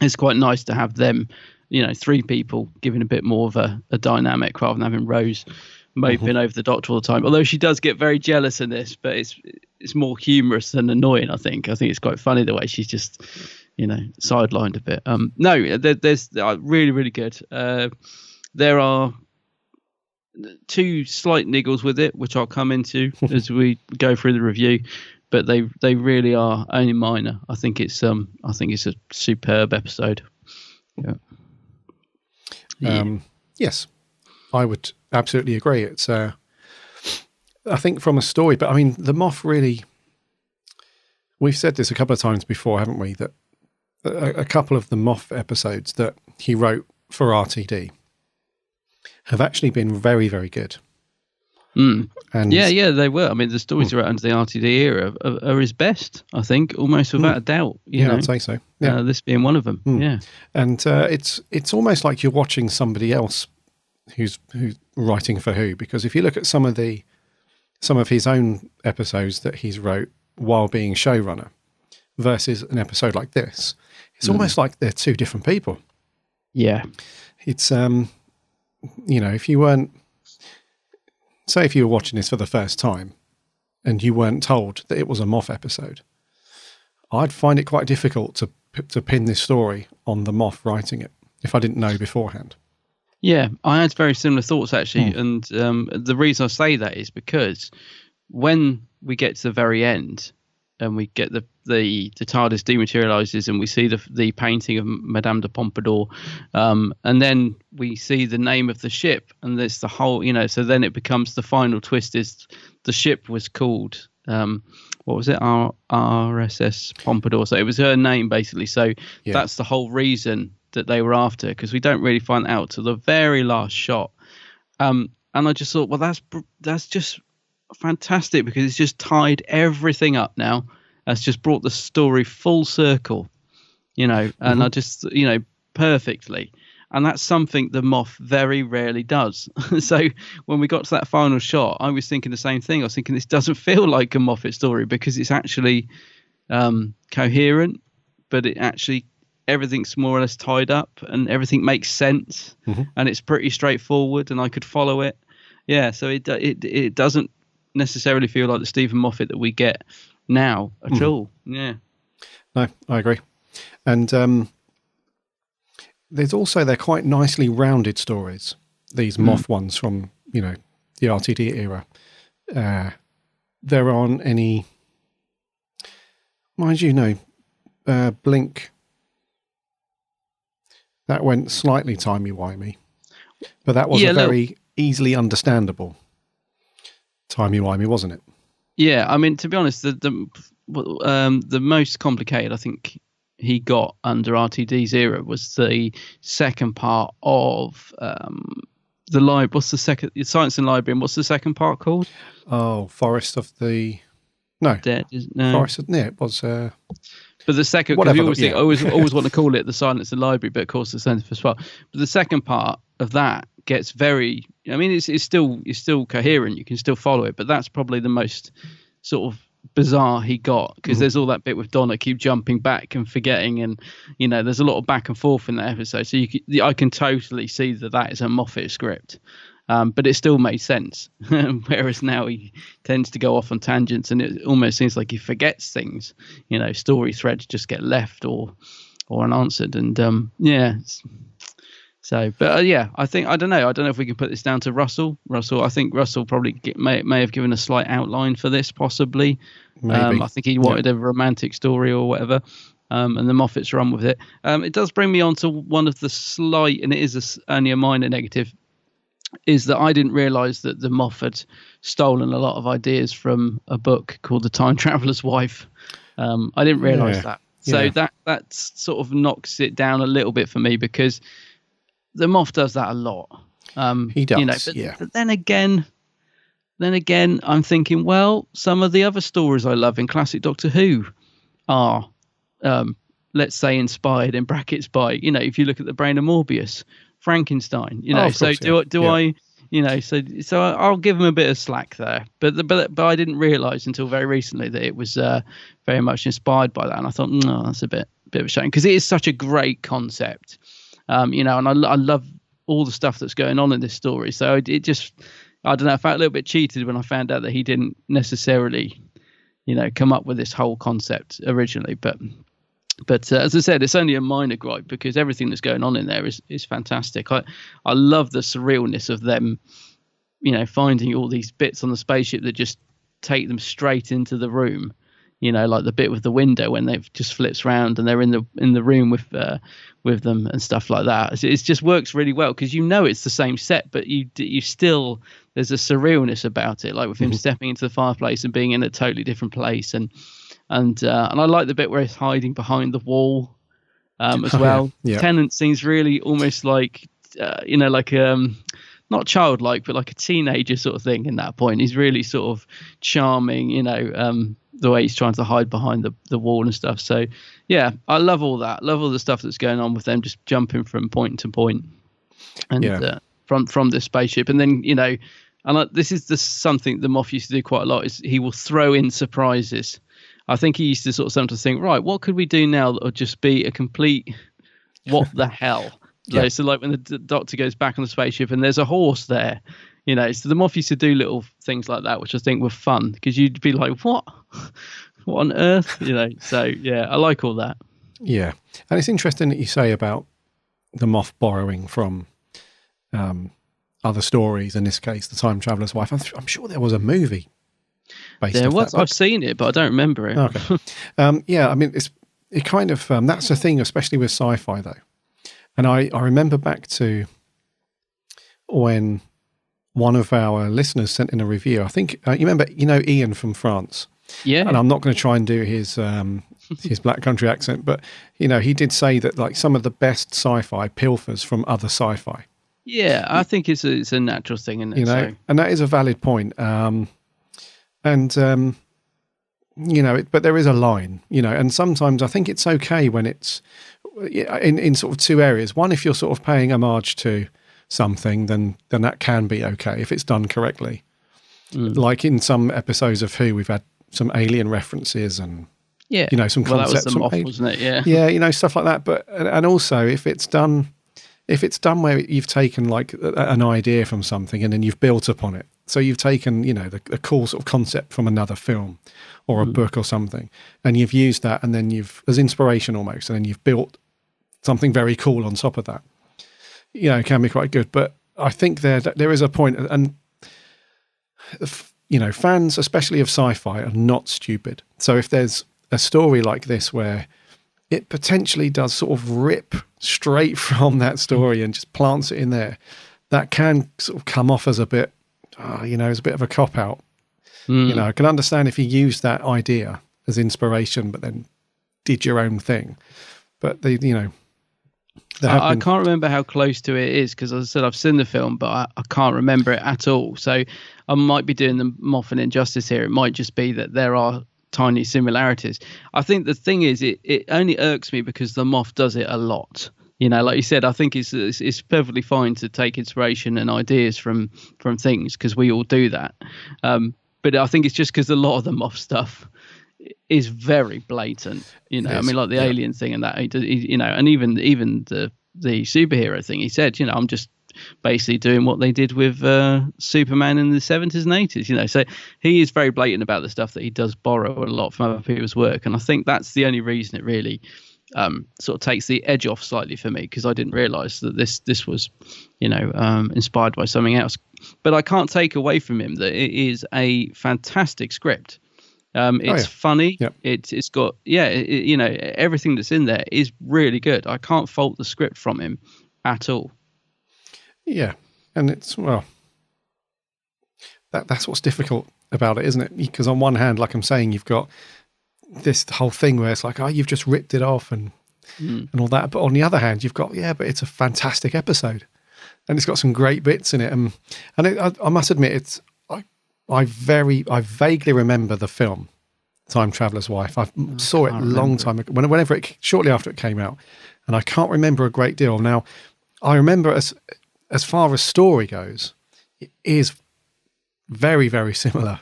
it's quite nice to have them, 3 people giving a bit more of a dynamic rather than having Rose moping over the Doctor all the time. Although she does get very jealous in this, but it's more humorous than annoying. I think it's quite funny the way she's just sidelined a bit. There's really, really good. There are 2 slight niggles with it, which I'll come into as we go through the review, but they really are only minor. I think it's a superb episode.
Yes, I would absolutely agree. It's I think from a story, but I mean the Moff really, we've said this a couple of times before, haven't we, that a couple of the Moff episodes that he wrote for RTD have actually been very, very good.
And they were. I mean, the stories he wrote under the RTD era are his best, I think, almost without a doubt.
I'd say so. Yeah.
This being one of them. Yeah,
and it's almost like you're watching somebody else who's writing for Who, because if you look at some of his own episodes that he's wrote while being showrunner versus an episode like this, it's almost like they're 2 different people.
Yeah,
it's if you weren't, say if you were watching this for the first time and you weren't told that it was a Moff episode, I'd find it quite difficult to pin this story on the Moff writing it if I didn't know beforehand.
Yeah, I had very similar thoughts actually, and the reason I say that is because when we get to the very end and we get the TARDIS dematerializes and we see the painting of Madame de Pompadour, and then we see the name of the ship, and there's the whole, so then it becomes the final twist is the ship was called what was it, RSS Pompadour, so it was her name basically, so that's the whole reason that they were after, because we don't really find out till the very last shot, and I just thought, well, that's just fantastic, because it's just tied everything up now. It's just brought the story full circle, and I just, perfectly. And that's something the Moff very rarely does. So when we got to that final shot, I was thinking the same thing. I was thinking this doesn't feel like a Moffat story because it's actually coherent, but it actually, everything's more or less tied up and everything makes sense, and it's pretty straightforward and I could follow it. Yeah, so it doesn't necessarily feel like the Stephen Moffat that we get now at all. Yeah.
No, I agree. And they're quite nicely rounded stories, these Moff ones from, the RTD era. There aren't any, mind you, Blink, that went slightly timey-wimey, but that was very easily understandable timey-wimey, wasn't it?
Yeah, I mean, to be honest, the most complicated I think he got under RTD's era was the second part of the library. What's the second? Science and Library. And what's the second part called?
Oh, Forest of the. No.
No.
Forest of. Yeah, it was.
But the second, because I always want to call it the Silence and Library, but of course the Centre as well. But the second part of that gets very. I mean, it's still coherent. You can still follow it, but that's probably the most sort of bizarre he got, because there's all that bit with Donna keep jumping back and forgetting, and there's a lot of back and forth in that episode. So I can totally see that is a Moffat script, but it still made sense. Whereas now he tends to go off on tangents, and it almost seems like he forgets things. Story threads just get left or unanswered, and So, but I think I don't know if we can put this down to Russell. I think Russell probably may have given a slight outline for this, possibly.
Maybe.
I think he wanted a romantic story or whatever, and the Moffats run with it. It does bring me on to one of the slight, and it is only a minor negative, is that I didn't realise that the Moff had stolen a lot of ideas from a book called The Time Traveller's Wife. I didn't realise that. So that sort of knocks it down a little bit for me, because the Moff does that a lot.
He does,
but then again, I'm thinking, well, some of the other stories I love in classic Doctor Who are, let's say, inspired in brackets by, if you look at The Brain of Morbius, Frankenstein, so I'll give him a bit of slack there. But I didn't realise until very recently that it was very much inspired by that, and I thought, no, that's a bit of a shame, because it is such a great concept. And I love all the stuff that's going on in this story. So it just, I don't know, I felt a little bit cheated when I found out that he didn't necessarily, come up with this whole concept originally. But as I said, it's only a minor gripe, because everything that's going on in there is fantastic. I love the surrealness of them, finding all these bits on the spaceship that just take them straight into the room. Like the bit with the window when they've just flips around and they're in the room with them and stuff like that. It just works really well, because it's the same set, but you still, there's a surrealness about it, like with him stepping into the fireplace and being in a totally different place, and I like the bit where he's hiding behind the wall as well. Yeah. Tennant seems really almost like not childlike, but like a teenager sort of thing in that point. He's really sort of charming, the way he's trying to hide behind the wall and stuff. So yeah, I love all that. Love all the stuff that's going on with them just jumping from point to point and from this spaceship. And then, this is something the Moff used to do quite a lot, is he will throw in surprises. I think he used to sort of sometimes think, right, what could we do now that would just be a complete what the hell? Yeah. So like when the Doctor goes back on the spaceship and there's a horse there, you know, so the Moff used to do little things like that, which I think were fun because you'd be like, what on earth, you know? So yeah, I like all that.
Yeah, and it's interesting that you say about the Moff borrowing from other stories. In this case, The Time Traveler's Wife. I'm sure there was a movie based
there
off
was.
that book.
I've seen it, but I don't remember it.
Okay. Yeah, I mean, it kind of that's the thing, especially with sci-fi though. And I remember back to when one of our listeners sent in a review. I think you remember, Ian from France.
Yeah.
And I'm not going to try and do his Black Country accent, but he did say that like some of the best sci-fi pilfers from other sci-fi.
Yeah, I think it's a natural thing, isn't it? So.
And that is a valid point. But there is a line, and sometimes I think it's okay when it's in sort of two areas. One, if you're sort of paying homage to something, then that can be okay if it's done correctly. Like in some episodes of Who, we've had some alien references and some concepts.
That was the Moff, wasn't it? Yeah,
yeah, stuff like that. But and also if it's done where you've taken like an idea from something and then you've built upon it. So you've taken the cool sort of concept from another film or a book or something, and you've used that, and then as inspiration almost, and then you've built something very cool on top of that. It can be quite good. But I think there is a point, and fans, especially of sci-fi, are not stupid. So if there's a story like this where it potentially does sort of rip straight from that story and just plants it in there, that can sort of come off as a bit, as a bit of a cop-out. I can understand if you use that idea as inspiration, but then did your own thing. But I
can't remember how close to it is because, as I said, I've seen the film, but I can't remember it at all. So I might be doing the Moff an injustice here. It might just be that there are tiny similarities. I think the thing is, it only irks me because the Moff does it a lot. Like you said, I think it's perfectly fine to take inspiration and ideas from things because we all do that. But I think it's just because a lot of the Moff stuff is very blatant. I mean, like the alien thing and that, and even the superhero thing. He said, I'm just basically doing what they did with Superman in the 70s and 80s. So he is very blatant about the stuff that he does borrow a lot from other people's work, and I think that's the only reason it really sort of takes the edge off slightly for me, because I didn't realize that this was inspired by something else. But I can't take away from him that it is a fantastic script. It's funny. Yep. It's got everything that's in there is really good. I can't fault the script from him at all.
Yeah, and it's that's what's difficult about it, isn't it? Because on one hand, like I'm saying, you've got this whole thing where it's like, you've just ripped it off and all that. But on the other hand, you've got but it's a fantastic episode, and it's got some great bits in it. And I must admit, I vaguely remember the film Time Traveler's Wife. I saw it a long time ago, shortly after it came out, and I can't remember a great deal. Now, I remember as far as story goes, it is very, very similar.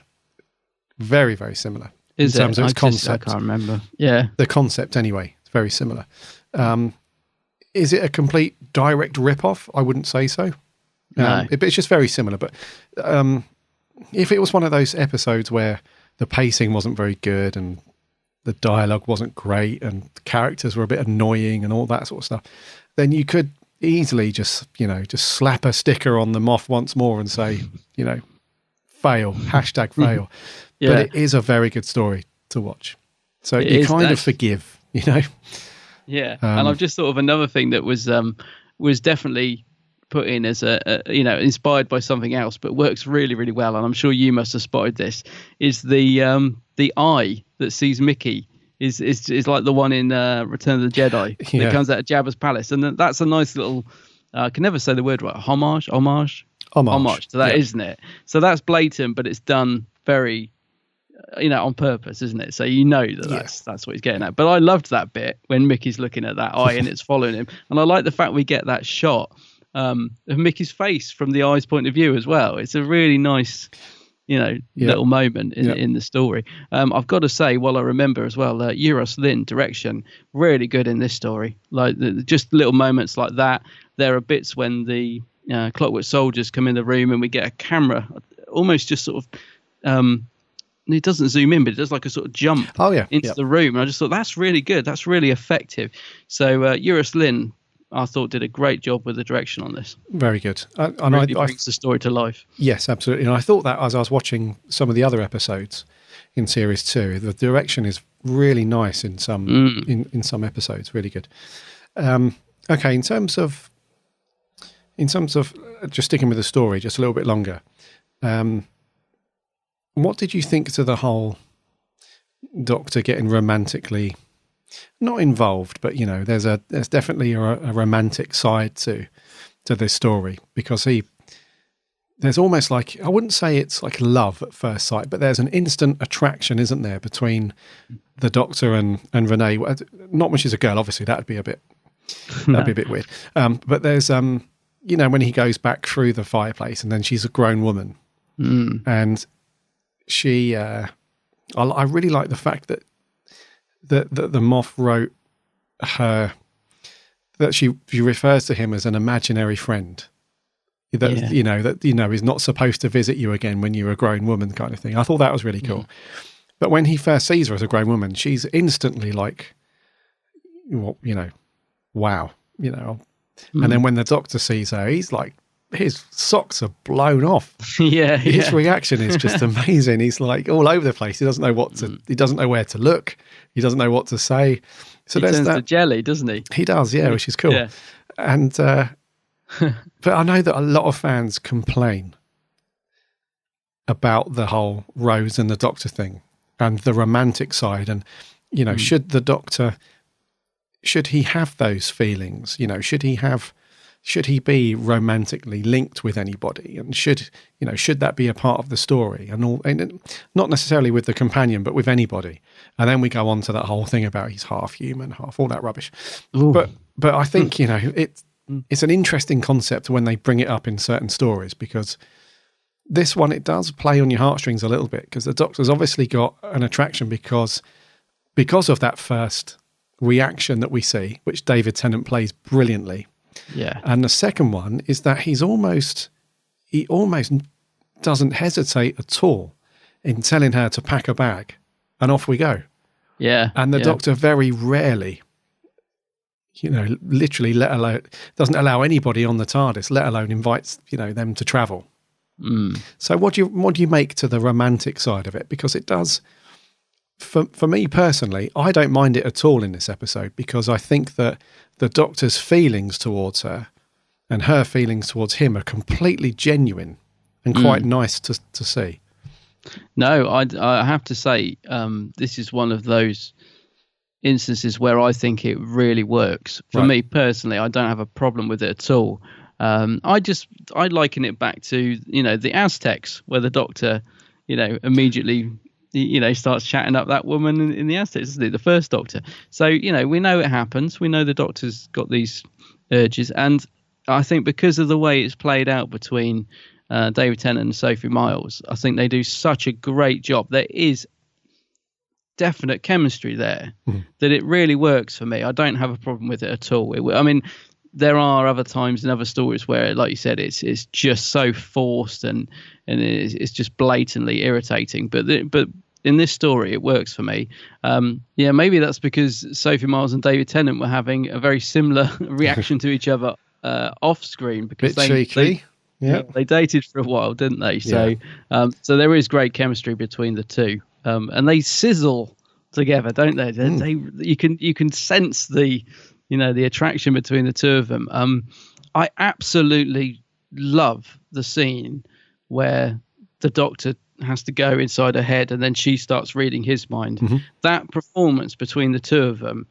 Very, very similar. In terms of its concept.
I can't remember. Yeah.
The concept anyway, it's very similar. Is it a complete direct rip-off? I wouldn't say so.
No.
But it's just very similar. But if it was one of those episodes where the pacing wasn't very good and the dialogue wasn't great and the characters were a bit annoying and all that sort of stuff, then you could easily just slap a sticker on the Moff once more and say, fail, hashtag fail. Yeah. But it is a very good story to watch. So you kind of forgive,
Yeah. And I've just thought of another thing that was definitely put in as inspired by something else, but works really, really well. And I'm sure you must have spotted this, is the eye that sees Mickey is like the one in Return of the Jedi that comes out of Jabba's palace. And that's a nice little, I can never say the word right, homage to that, isn't it? So that's blatant, but it's done very, on purpose, isn't it? So that's what he's getting at. But I loved that bit when Mickey's looking at that eye and it's following him. And I like the fact we get that shot of Mickey's face from the eye's point of view as well. It's a really nice, little moment in the story. I've got to say, while I remember as well, Euros Lyn direction, really good in this story. Like just little moments like that. There are bits when the Clockwork Soldiers come in the room and we get a camera almost just sort of it doesn't zoom in, but it does like a sort of jump into the room. And I just thought that's really good. That's really effective. So Euros Lyn, I thought, did a great job with the direction on this.
Very good. And
really brings the story to life.
Yes, absolutely. And I thought that as I was watching some of the other episodes in Series 2, the direction is really nice in some in some episodes. Really good. Okay, in terms of just sticking with the story just a little bit longer, what did you think to the whole Doctor getting romantically not involved, but there's definitely a romantic side to this story, because there's almost like, I wouldn't say it's like love at first sight, but there's an instant attraction, isn't there, between the Doctor and Renee? Not when she's a girl, obviously, that'd be a bit weird. But there's when he goes back through the fireplace and then she's a grown woman, and she I really like the fact that the Moff wrote her, that she refers to him as an imaginary friend that is not supposed to visit you again when you're a grown woman, kind of thing. I thought that was really cool. But when he first sees her as a grown woman, she's instantly like, wow, and then when the Doctor sees her, he's like, his socks are blown off. His reaction is just amazing. He's like all over the place. He doesn't know he doesn't know where to look. He doesn't know what to say. So
he turns to jelly, doesn't he?
He does, which is cool. And but I know that a lot of fans complain about the whole Rose and the Doctor thing and the romantic side, and should the Doctor, should he have those feelings? Should he be romantically linked with anybody, and should that be a part of the story, and not necessarily with the companion, but with anybody? And then we go on to that whole thing about he's half human, half all that rubbish. Ooh. But I think it's an interesting concept when they bring it up in certain stories, because this one, it does play on your heartstrings a little bit, because the Doctor's obviously got an attraction because of that first reaction that we see, which David Tennant plays brilliantly.
Yeah.
And the second one is that he almost doesn't hesitate at all in telling her to pack a bag and off we go.
Yeah.
And the Doctor very rarely, literally doesn't allow anybody on the TARDIS, let alone invites, them to travel. So what do you make to the romantic side of it? Because it does, for me personally, I don't mind it at all in this episode, because I think that the Doctor's feelings towards her and her feelings towards him are completely genuine and quite nice to see.
No, I have to say, this is one of those instances where I think it really works. For me personally, I don't have a problem with it at all. I liken it back to, the Aztecs, where the Doctor, immediately starts chatting up that woman in the Aztecs, isn't it? The first Doctor. So, we know it happens. We know the Doctor's got these urges. And I think because of the way it's played out between David Tennant and Sophie Myles, I think they do such a great job. There is definite chemistry there that it really works for me. I don't have a problem with it at all. There are other times in other stories where, like you said, it's just so forced and it's just blatantly irritating. But in this story, it works for me. Maybe that's because Sophie Myles and David Tennant were having a very similar reaction to each other off screen, because
they
dated for a while, didn't they? So so there is great chemistry between the two, and they sizzle together, don't they? You can sense the the attraction between the two of them. I absolutely love the scene where the Doctor has to go inside her head and then she starts reading his mind. That performance between the two of them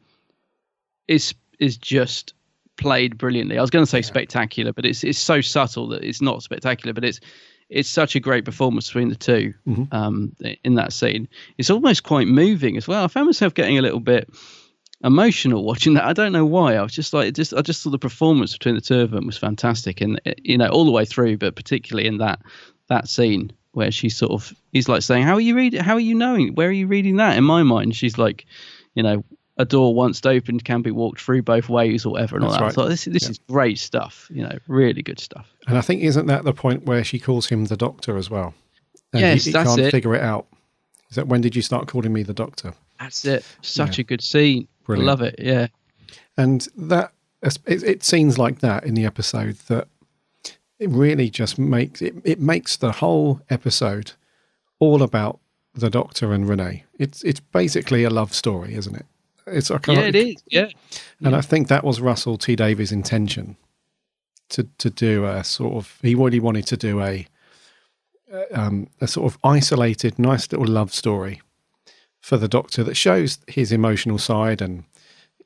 is just played brilliantly. I was going to say spectacular, but it's so subtle that it's not spectacular, but it's such a great performance between the two in that scene. It's almost quite moving as well. I found myself getting a little bit emotional watching that. I don't know why. I was just like, I just thought the performance between the two of them was fantastic, and all the way through, but particularly in that scene. where he's like saying, how are you knowing? Where are you reading that? In my mind, she's like, a door once opened can be walked through both ways or whatever and all that. Right. I thought this is great stuff, really good stuff.
And I think, isn't that the point where she calls him the Doctor as well? And
yes,
he
that's
can't
it.
figure it out. Is that, when did you start calling me the Doctor?
That's it. Such a good scene. Brilliant. I love it, yeah.
And it's scenes like that in the episode that it really just makes the whole episode all about the Doctor and Renee. It's basically a love story, isn't it?
It is. Yeah.
And I think that was Russell T Davies' intention to do a sort of. He really wanted to do a sort of isolated, nice little love story for the Doctor that shows his emotional side, and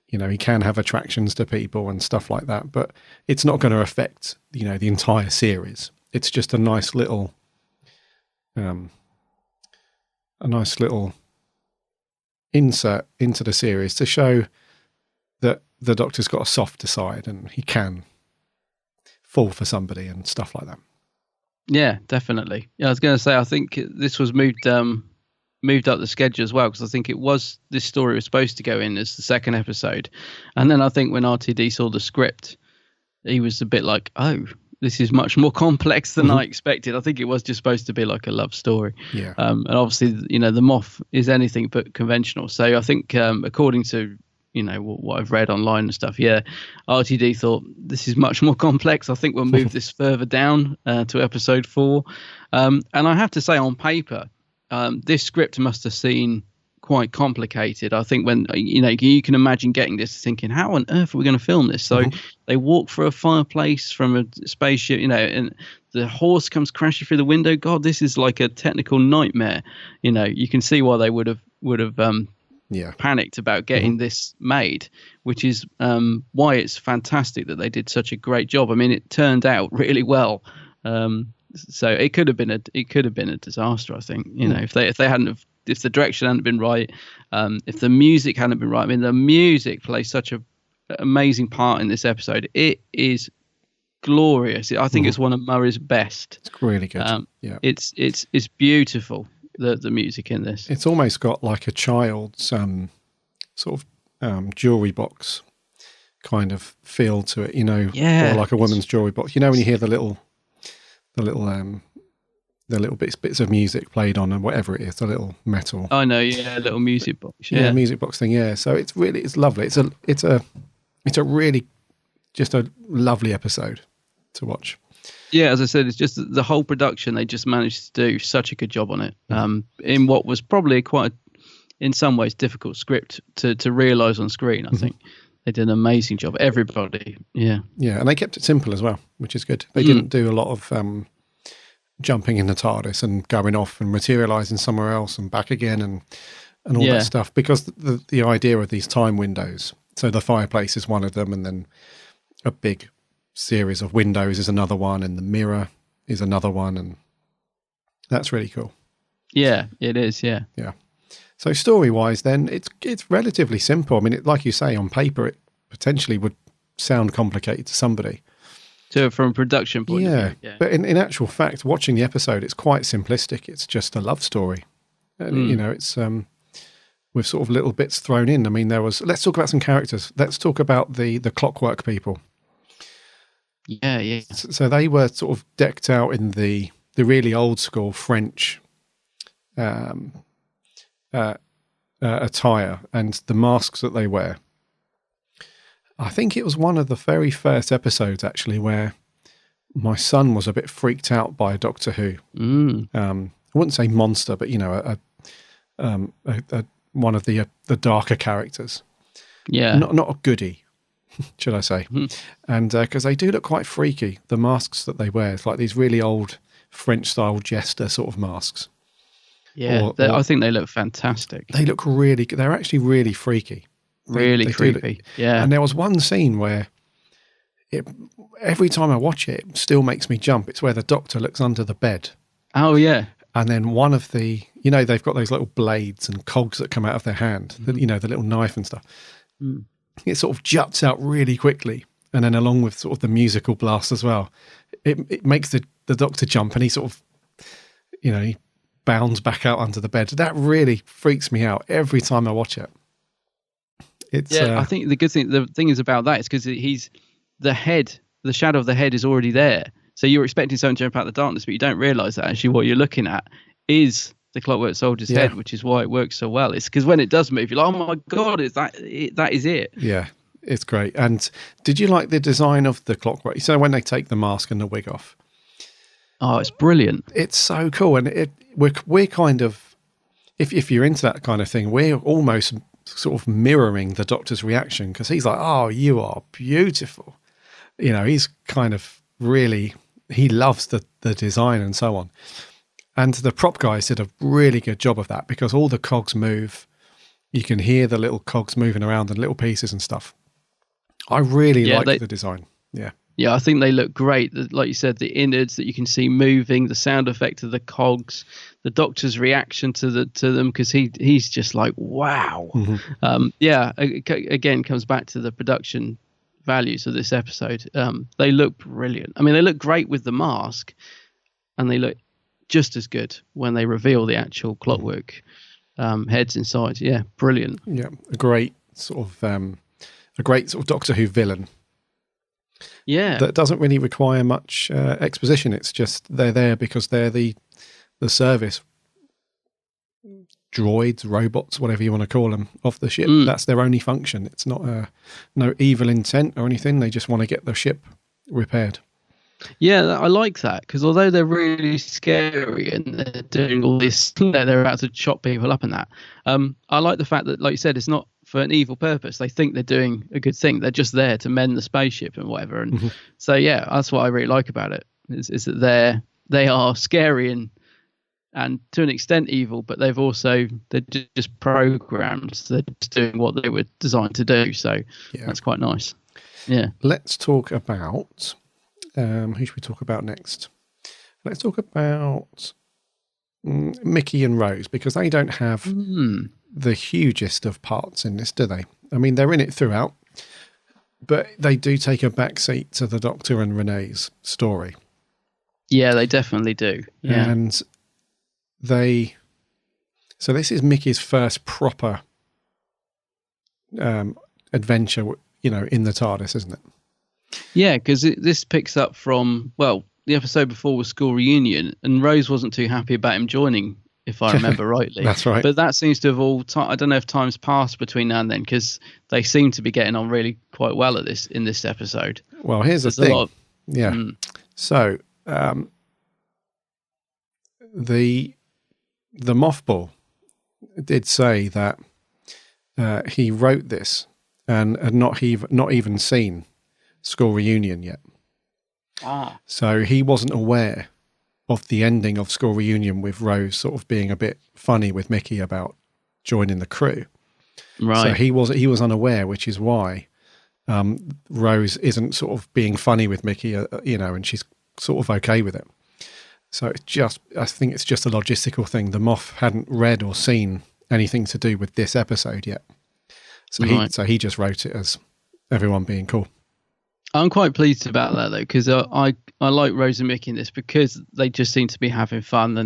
he can have attractions to people and stuff like that. But it's not going to affect the entire series. It's just a nice little insert into the series to show that the Doctor's got a softer side and he can fall for somebody and stuff like that.
Yeah, definitely. Yeah, I was going to say, I think this was moved up the schedule as well, because I think this story was supposed to go in as the second episode, and then I think when RTD saw the script, he was a bit like, oh, this is much more complex than I expected. I think it was just supposed to be like a love story.
Yeah.
And obviously, the Moff is anything but conventional. So I think, according to, what I've read online and stuff, RTD thought this is much more complex. I think we'll move this further down to episode 4. And I have to say, on paper, this script must have seemed quite complicated. I think when you can imagine getting this, thinking, how on earth are we going to film this? So they walk through a fireplace from a spaceship, and the horse comes crashing through the window. God, this is like a technical nightmare. You can see why they would have panicked about getting this made, which is why it's fantastic that they did such a great job. I mean, it turned out really well. So it could have been a disaster, I think. If the direction hadn't been right, if the music hadn't been right. I mean, the music plays such an amazing part in this episode. It is glorious. I think it's one of Murray's best.
It's really good.
It's beautiful. The music in this.
It's almost got like a child's sort of jewelry box kind of feel to it, or like a woman's jewelry box. When you hear the little bits of music played on and whatever it is, the little metal.
I know, little music box.
Yeah, music box thing. Yeah, so it's lovely. It's a really just a lovely episode to watch.
Yeah, as I said, it's just the whole production. They just managed to do such a good job on it. In what was probably in some ways, difficult script to realise on screen. I think they did an amazing job. Everybody, yeah,
and they kept it simple as well, which is good. They didn't do a lot of jumping in the TARDIS and going off and materialising somewhere else and back again and all that stuff, because the idea of these time windows. So the fireplace is one of them, and then a big series of windows is another one, and the mirror is another one, and that's really cool.
Yeah, it is. Yeah.
So story-wise, then it's relatively simple. I mean, like you say, on paper, it potentially would sound complicated to somebody.
From a production point of view. Yeah.
But in actual fact, watching the episode, it's quite simplistic. It's just a love story. And, it's with sort of little bits thrown in. I mean, let's talk about some characters. Let's talk about the Clockwork people.
Yeah.
So they were sort of decked out in the really old school French attire and the masks that they wear. I think it was one of the very first episodes, actually, where my son was a bit freaked out by Doctor Who. I wouldn't say monster, but one of the darker characters.
Yeah,
not a goodie, should I say? And because they do look quite freaky, the masks that they wear. It's like these really old French-style jester sort of masks.
Yeah, I think they look fantastic.
They look really good. They're actually really freaky.
Really creepy. Yeah.
And there was one scene where every time I watch it, it still makes me jump. It's where the Doctor looks under the bed.
Oh, yeah.
And then one of the, they've got those little blades and cogs that come out of their hand, the little knife and stuff. It sort of juts out really quickly. And then along with sort of the musical blast as well, it makes the Doctor jump, and he sort of, he bounds back out under the bed. That really freaks me out every time I watch it.
I think the thing is about that is because the shadow of the head is already there. So you're expecting someone to jump out of the darkness, but you don't realise that actually what you're looking at is the Clockwork Soldier's head, which is why it works so well. It's because when it does move, you're like, oh my God, that is it.
Yeah, it's great. And did you like the design of the Clockwork? So when they take the mask and the wig off.
Oh, it's brilliant.
It's so cool. And we're kind of, if you're into that kind of thing, we're almost sort of mirroring the Doctor's reaction, because he's like, oh, you are beautiful. He's kind of really, he loves the design and so on. And the prop guys did a really good job of that, because all the cogs move. You can hear the little cogs moving around and little pieces and stuff. I really like the design. Yeah.
Yeah, I think they look great. Like you said, the innards that you can see moving, the sound effect of the cogs, the Doctor's reaction to them, because he's just like, wow. Mm-hmm. Again, comes back to the production values of this episode. They look brilliant. I mean, they look great with the mask, and they look just as good when they reveal the actual Clockwork heads inside. Yeah, brilliant.
Yeah, a great sort of Doctor Who villain.
Yeah,
that doesn't really require much exposition. It's just they're there because they're the service droids, robots, whatever you want to call them, of the ship. That's their only function. It's not no evil intent or anything. They just want to get the ship repaired.
Yeah, I like that, because although they're really scary and they're doing all this, they're about to chop people up and that. I like the fact that, like you said, it's not for an evil purpose. They think they're doing a good thing. They're just there to mend the spaceship and whatever. And so, yeah, that's what I really like about it. Is that they are scary and to an extent evil, but they're just programmed. So they're just doing what they were designed to do. So that's quite nice. Yeah.
Let's talk about who should we talk about next? Let's talk about Mickey and Rose, because they don't have the hugest of parts in this, do they? I mean, they're in it throughout, but they do take a backseat to the Doctor and Renee's story.
Yeah, they definitely do. Yeah.
And so this is Mickey's first proper adventure, in the TARDIS, isn't it?
Yeah, because this picks up from, the episode before was School Reunion, and Rose wasn't too happy about him joining, if I remember rightly.
That's right.
But that seems to have I don't know if time's passed between now and then, because they seem to be getting on really quite well in this episode.
Well, here's the thing. So, the Mothball did say that he wrote this and had not even seen School Reunion yet. So he wasn't aware of the ending of School Reunion, with Rose sort of being a bit funny with Mickey about joining the crew.
Right.
So he was unaware, which is why Rose isn't sort of being funny with Mickey, and she's sort of okay with it. So I think it's just a logistical thing. The Moff hadn't read or seen anything to do with this episode yet. So he just wrote it as everyone being cool.
I'm quite pleased about that, though, because I like Rose and Mickey in this, because they just seem to be having fun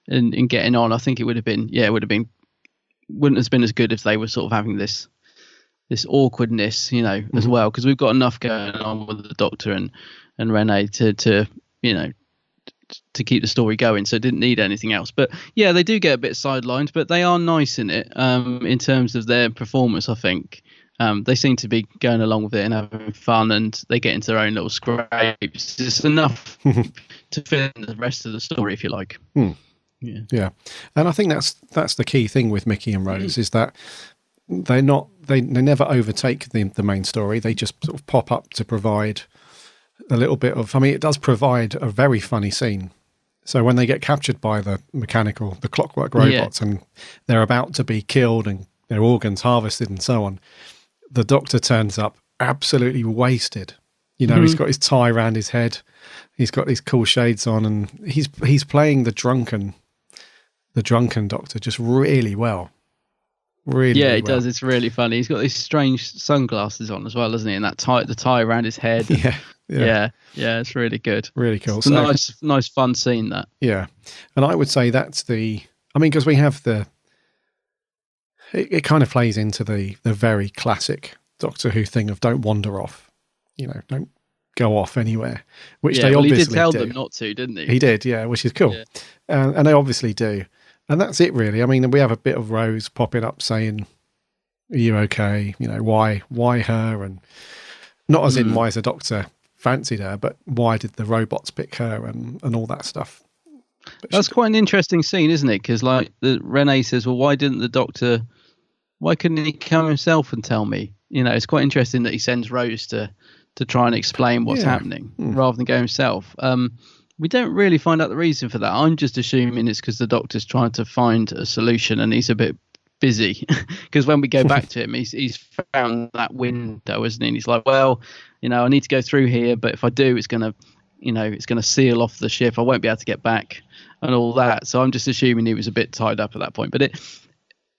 and getting on. I think it would have been wouldn't have been as good if they were sort of having this awkwardness, as well, because we've got enough going on with the Doctor and Renee to keep the story going, so it didn't need anything else. But yeah, they do get a bit sidelined, but they are nice in it, in terms of their performance, I think. They seem to be going along with it and having fun, and they get into their own little scrapes. It's enough to fit in the rest of the story, if you like.
Yeah. And I think that's the key thing with Mickey and Rose, is that they never overtake the main story. They just sort of pop up to provide a little bit of, it does provide a very funny scene. So when they get captured by the clockwork robots, and they're about to be killed and their organs harvested and so on, the Doctor turns up absolutely wasted. He's got his tie around his head. He's got these cool shades on, and he's playing the drunken Doctor just really well. Really,
he does. It's really funny. He's got these strange sunglasses on as well, doesn't he? And that the tie around his head. And, yeah. It's really good.
Really cool.
It's a nice, fun scene, that.
Yeah. And I would say that's because we have it kind of plays into the very classic Doctor Who thing of don't wander off, don't go off anywhere, which they obviously do. He did tell
them not to, didn't he?
He did, yeah, which is cool. Yeah. And they obviously do. And that's it, really. I mean, we have a bit of Rose popping up saying, are you okay? Why her? And not as in why is the Doctor fancied her, but why did the robots pick her and all that stuff.
That's quite an interesting scene, isn't it? Because Renee says, well, why couldn't he come himself and tell me? It's quite interesting that he sends Rose to try and explain what's happening rather than go himself. We don't really find out the reason for that. I'm just assuming it's because the Doctor's trying to find a solution and he's a bit busy. Because when we go back to him, he's found that window, isn't he? And he's like, well, I need to go through here, but if I do, it's going to seal off the ship. I won't be able to get back and all that. So I'm just assuming he was a bit tied up at that point. But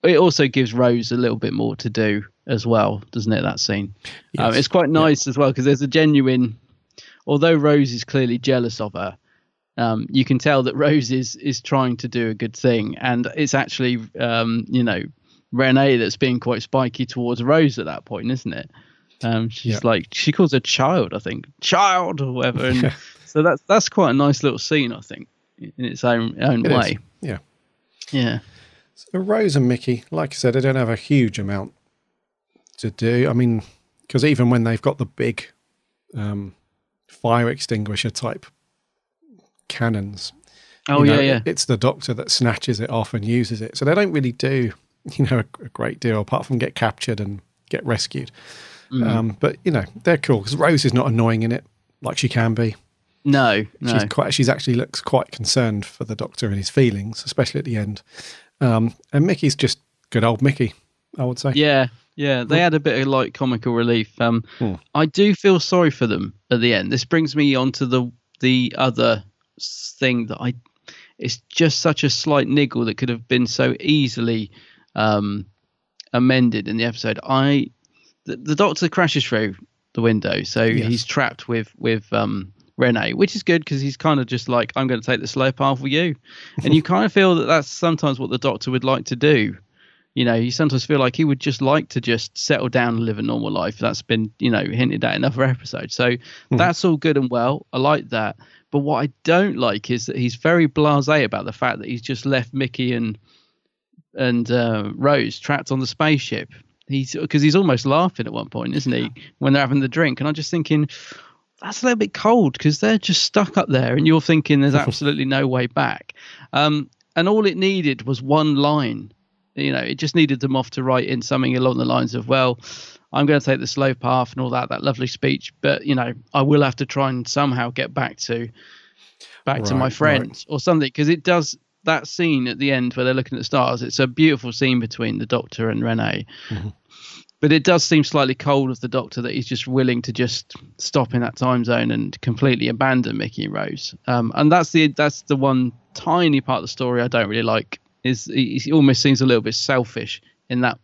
it also gives Rose a little bit more to do as well, doesn't it, that scene? Yes. It's quite nice as well, because there's a genuine, although Rose is clearly jealous of her, you can tell that Rose is trying to do a good thing, and it's actually Renee that's being quite spiky towards Rose at that point, isn't it? She's like, she calls her child, I think, child or whatever, and so that's quite a nice little scene, I think, in its own way.
Is.
Yeah.
So Rose and Mickey, like I said, they don't have a huge amount to do. I mean, because even when they've got the big fire extinguisher type cannons, it's the Doctor that snatches it off and uses it. So they don't really do, a great deal apart from get captured and get rescued. But they're cool because Rose is not annoying in it like she can be.
No.
She's actually looks quite concerned for the Doctor and his feelings, especially at the end. And Mickey's just good old Mickey, I would say.
Yeah. They had a bit of light comical relief. I do feel sorry for them at the end. This brings me on to the other thing that it's just such a slight niggle that could have been so easily amended in the episode. The Doctor crashes through the window, so he's trapped with Renee, which is good because he's kind of just like, I'm going to take the slow path with you. And you kind of feel that that's sometimes what the Doctor would like to do. You sometimes feel like he would just like to just settle down and live a normal life. That's been, hinted at in other episodes. So that's all good and well. I like that. But what I don't like is that he's very blasé about the fact that he's just left Mickey and Rose trapped on the spaceship. Because he's almost laughing at one point, isn't he, when they're having the drink? And I'm just thinking, that's a little bit cold because they're just stuck up there and you're thinking there's absolutely no way back. And all it needed was one line. It just needed them off to write in something along the lines of, well, I'm going to take the slow path and all that lovely speech, but I will have to try and somehow get back to my friends or something, because it does. That scene at the end where they're looking at the stars, it's a beautiful scene between the Doctor and Renee. But it does seem slightly cold of the Doctor that he's just willing to just stop in that time zone and completely abandon Mickey and Rose. And that's the one tiny part of the story I don't really like. Is he almost seems a little bit selfish in that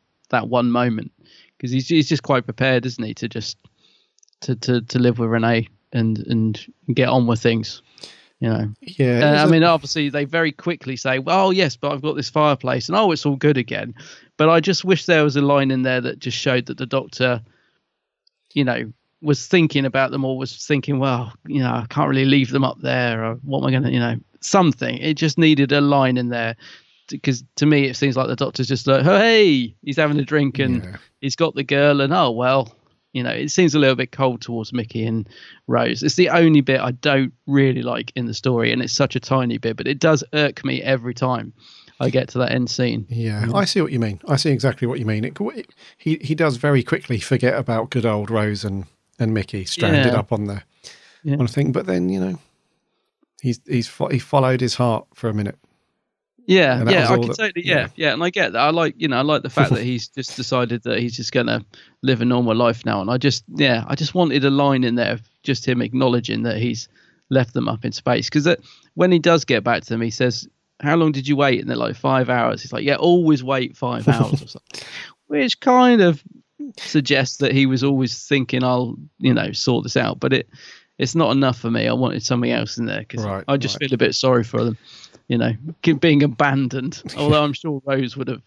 one moment, because he's just quite prepared, isn't he, to just to live with Renee and get on with things. I mean, obviously they very quickly say, well, yes, but I've got this fireplace and it's all good again. But I just wish there was a line in there that just showed that the Doctor, was thinking about them, or was thinking, well, I can't really leave them up there, or what am I going to, something. It just needed a line in there, because to me it seems like the Doctor's just like, oh, hey, he's having a drink and he's got the girl, and it seems a little bit cold towards Mickey and Rose. It's the only bit I don't really like in the story, and it's such a tiny bit, but it does irk me every time I get to that end scene.
Yeah, I see what you mean. I see exactly what you mean. He does very quickly forget about good old Rose and Mickey stranded up on the thing, but then he followed his heart for a minute.
Yeah, I can totally, and I get that. I like the fact that he's just decided that he's just going to live a normal life now, and I just wanted a line in there of just him acknowledging that he's left them up in space, because when he does get back to them, he says, how long did you wait? And they're like, 5 hours. He's like, yeah, always wait 5 hours or something. Which kind of suggests that he was always thinking, I'll, sort this out. But it's not enough for me. I wanted something else in there because I just feel a bit sorry for them, being abandoned. Although I'm sure Rose would have,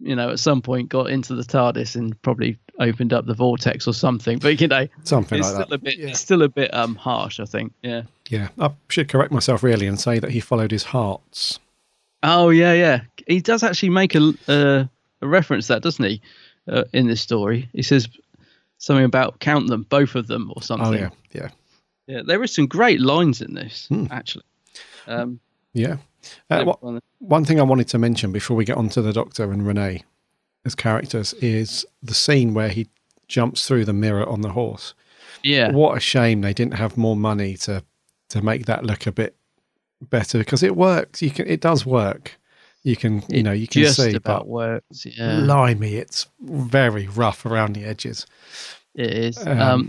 at some point got into the TARDIS and probably opened up the vortex or something. But
something
it's
like
still
that.
It's still a bit harsh, I think. Yeah.
Yeah, I should correct myself really and say that he followed his hearts.
Oh yeah. He does actually make a reference to that, doesn't he? In this story, he says something about count them, both of them, or something.
Oh yeah.
There is some great lines in this, actually.
One thing I wanted to mention before we get on to the Doctor and Renee as characters is the scene where he jumps through the mirror on the horse.
Yeah.
What a shame they didn't have more money to make that look a bit better, because it works. It does work. You can
just
see,
about
but
works. Yeah.
Blimey, it's very rough around the edges.
It is.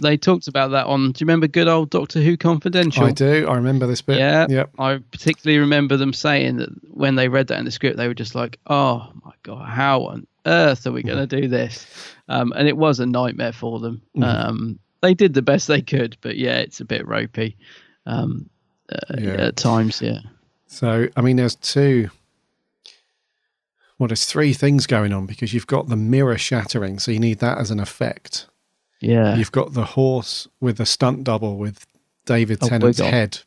They talked about that on. Do you remember good old Doctor Who Confidential?
I do. I remember this bit.
Yeah.
Yep.
I particularly remember them saying that when they read that in the script, they were just like, "Oh my god, how on earth are we going to do this?" And it was a nightmare for them. They did the best they could, but yeah, it's a bit ropey at times. Yeah.
So I mean, there's three things going on, because you've got the mirror shattering, so you need that as an effect.
Yeah.
You've got the horse with a stunt double with David Tennant's head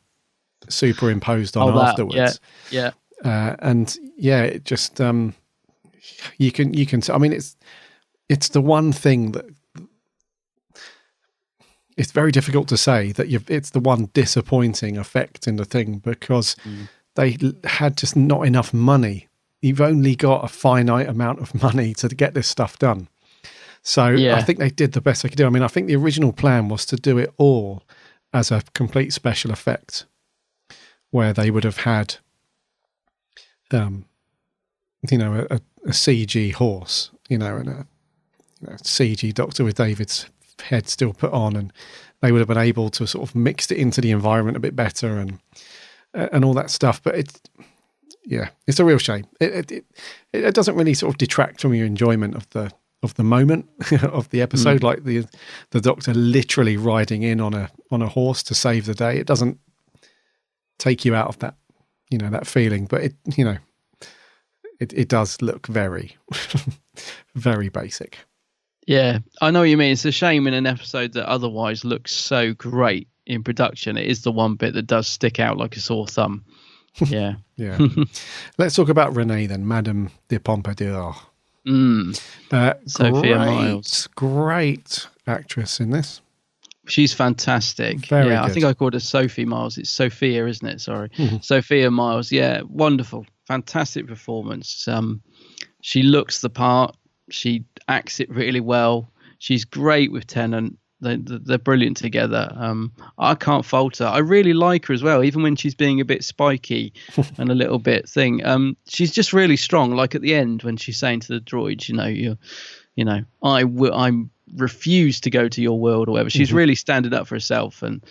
superimposed on afterwards.
Yeah.
And yeah, it just you can. I mean, it's the one thing that it's very difficult to say that it's the one disappointing effect in the thing, because they had just not enough money. You've only got a finite amount of money to get this stuff done. So I think they did the best they could do. I mean, I think the original plan was to do it all as a complete special effect, where they would have had, a CG horse, and a CG Doctor with David's head still put on, and they would have been able to sort of mix it into the environment a bit better and all that stuff. But it's a real shame. It doesn't really sort of detract from your enjoyment of the moment of the episode, like the Doctor literally riding in on a horse to save the day. It doesn't take you out of that, that feeling, but it does look very, very basic.
Yeah, I know what you mean. It's a shame in an episode that otherwise looks so great in production. It is the one bit that does stick out like a sore thumb. Yeah.
Yeah. Let's talk about Renee then, Madame de Pompadour.
Sophia Myles.
Great actress in this.
She's fantastic.
Very good.
I think I called her Sophie Myles. It's Sophia, isn't it? Sorry. Sophia Myles. Yeah, wonderful. Fantastic performance. She looks the part. She acts it really well. She's great with Tennant. They're brilliant together. I can't fault her. I really like her as well, even when she's being a bit spiky and a little bit thing. She's just really strong. Like at the end when she's saying to the droids, I refuse to go to your world or whatever. She's really standing up for herself and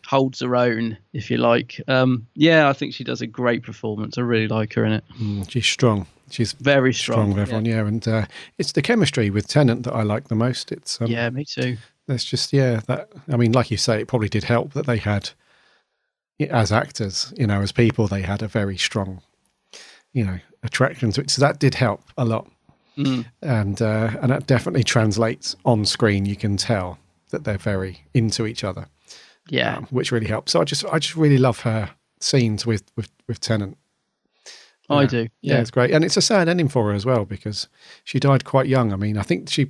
holds her own, if you like. I think she does a great performance. I really like her in it.
She's strong. She's
very strong
with everyone, and it's the chemistry with Tennant that I like the most. It's
me too.
There's just that. I mean, like you say, it probably did help that they had, as actors, as people, they had a very strong, attraction to it. So that did help a lot, and that definitely translates on screen. You can tell that they're very into each other, which really helps. So I just really love her scenes with Tennant.
I do.
Yeah, it's great. And it's a sad ending for her as well, because she died quite young. I mean, I think it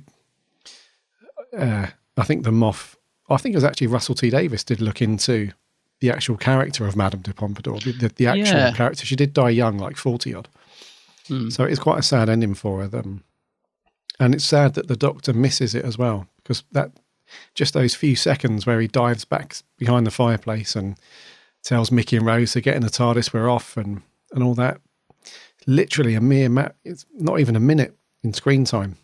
was actually Russell T Davies did look into the actual character of Madame de Pompadour, the actual character. She did die young, like 40 odd. So it's quite a sad ending for her. And it's sad that the Doctor misses it as well, because just those few seconds where he dives back behind the fireplace and tells Mickey and Rose to get in the TARDIS, we're off, and all that. Literally it's not even a minute in screen time.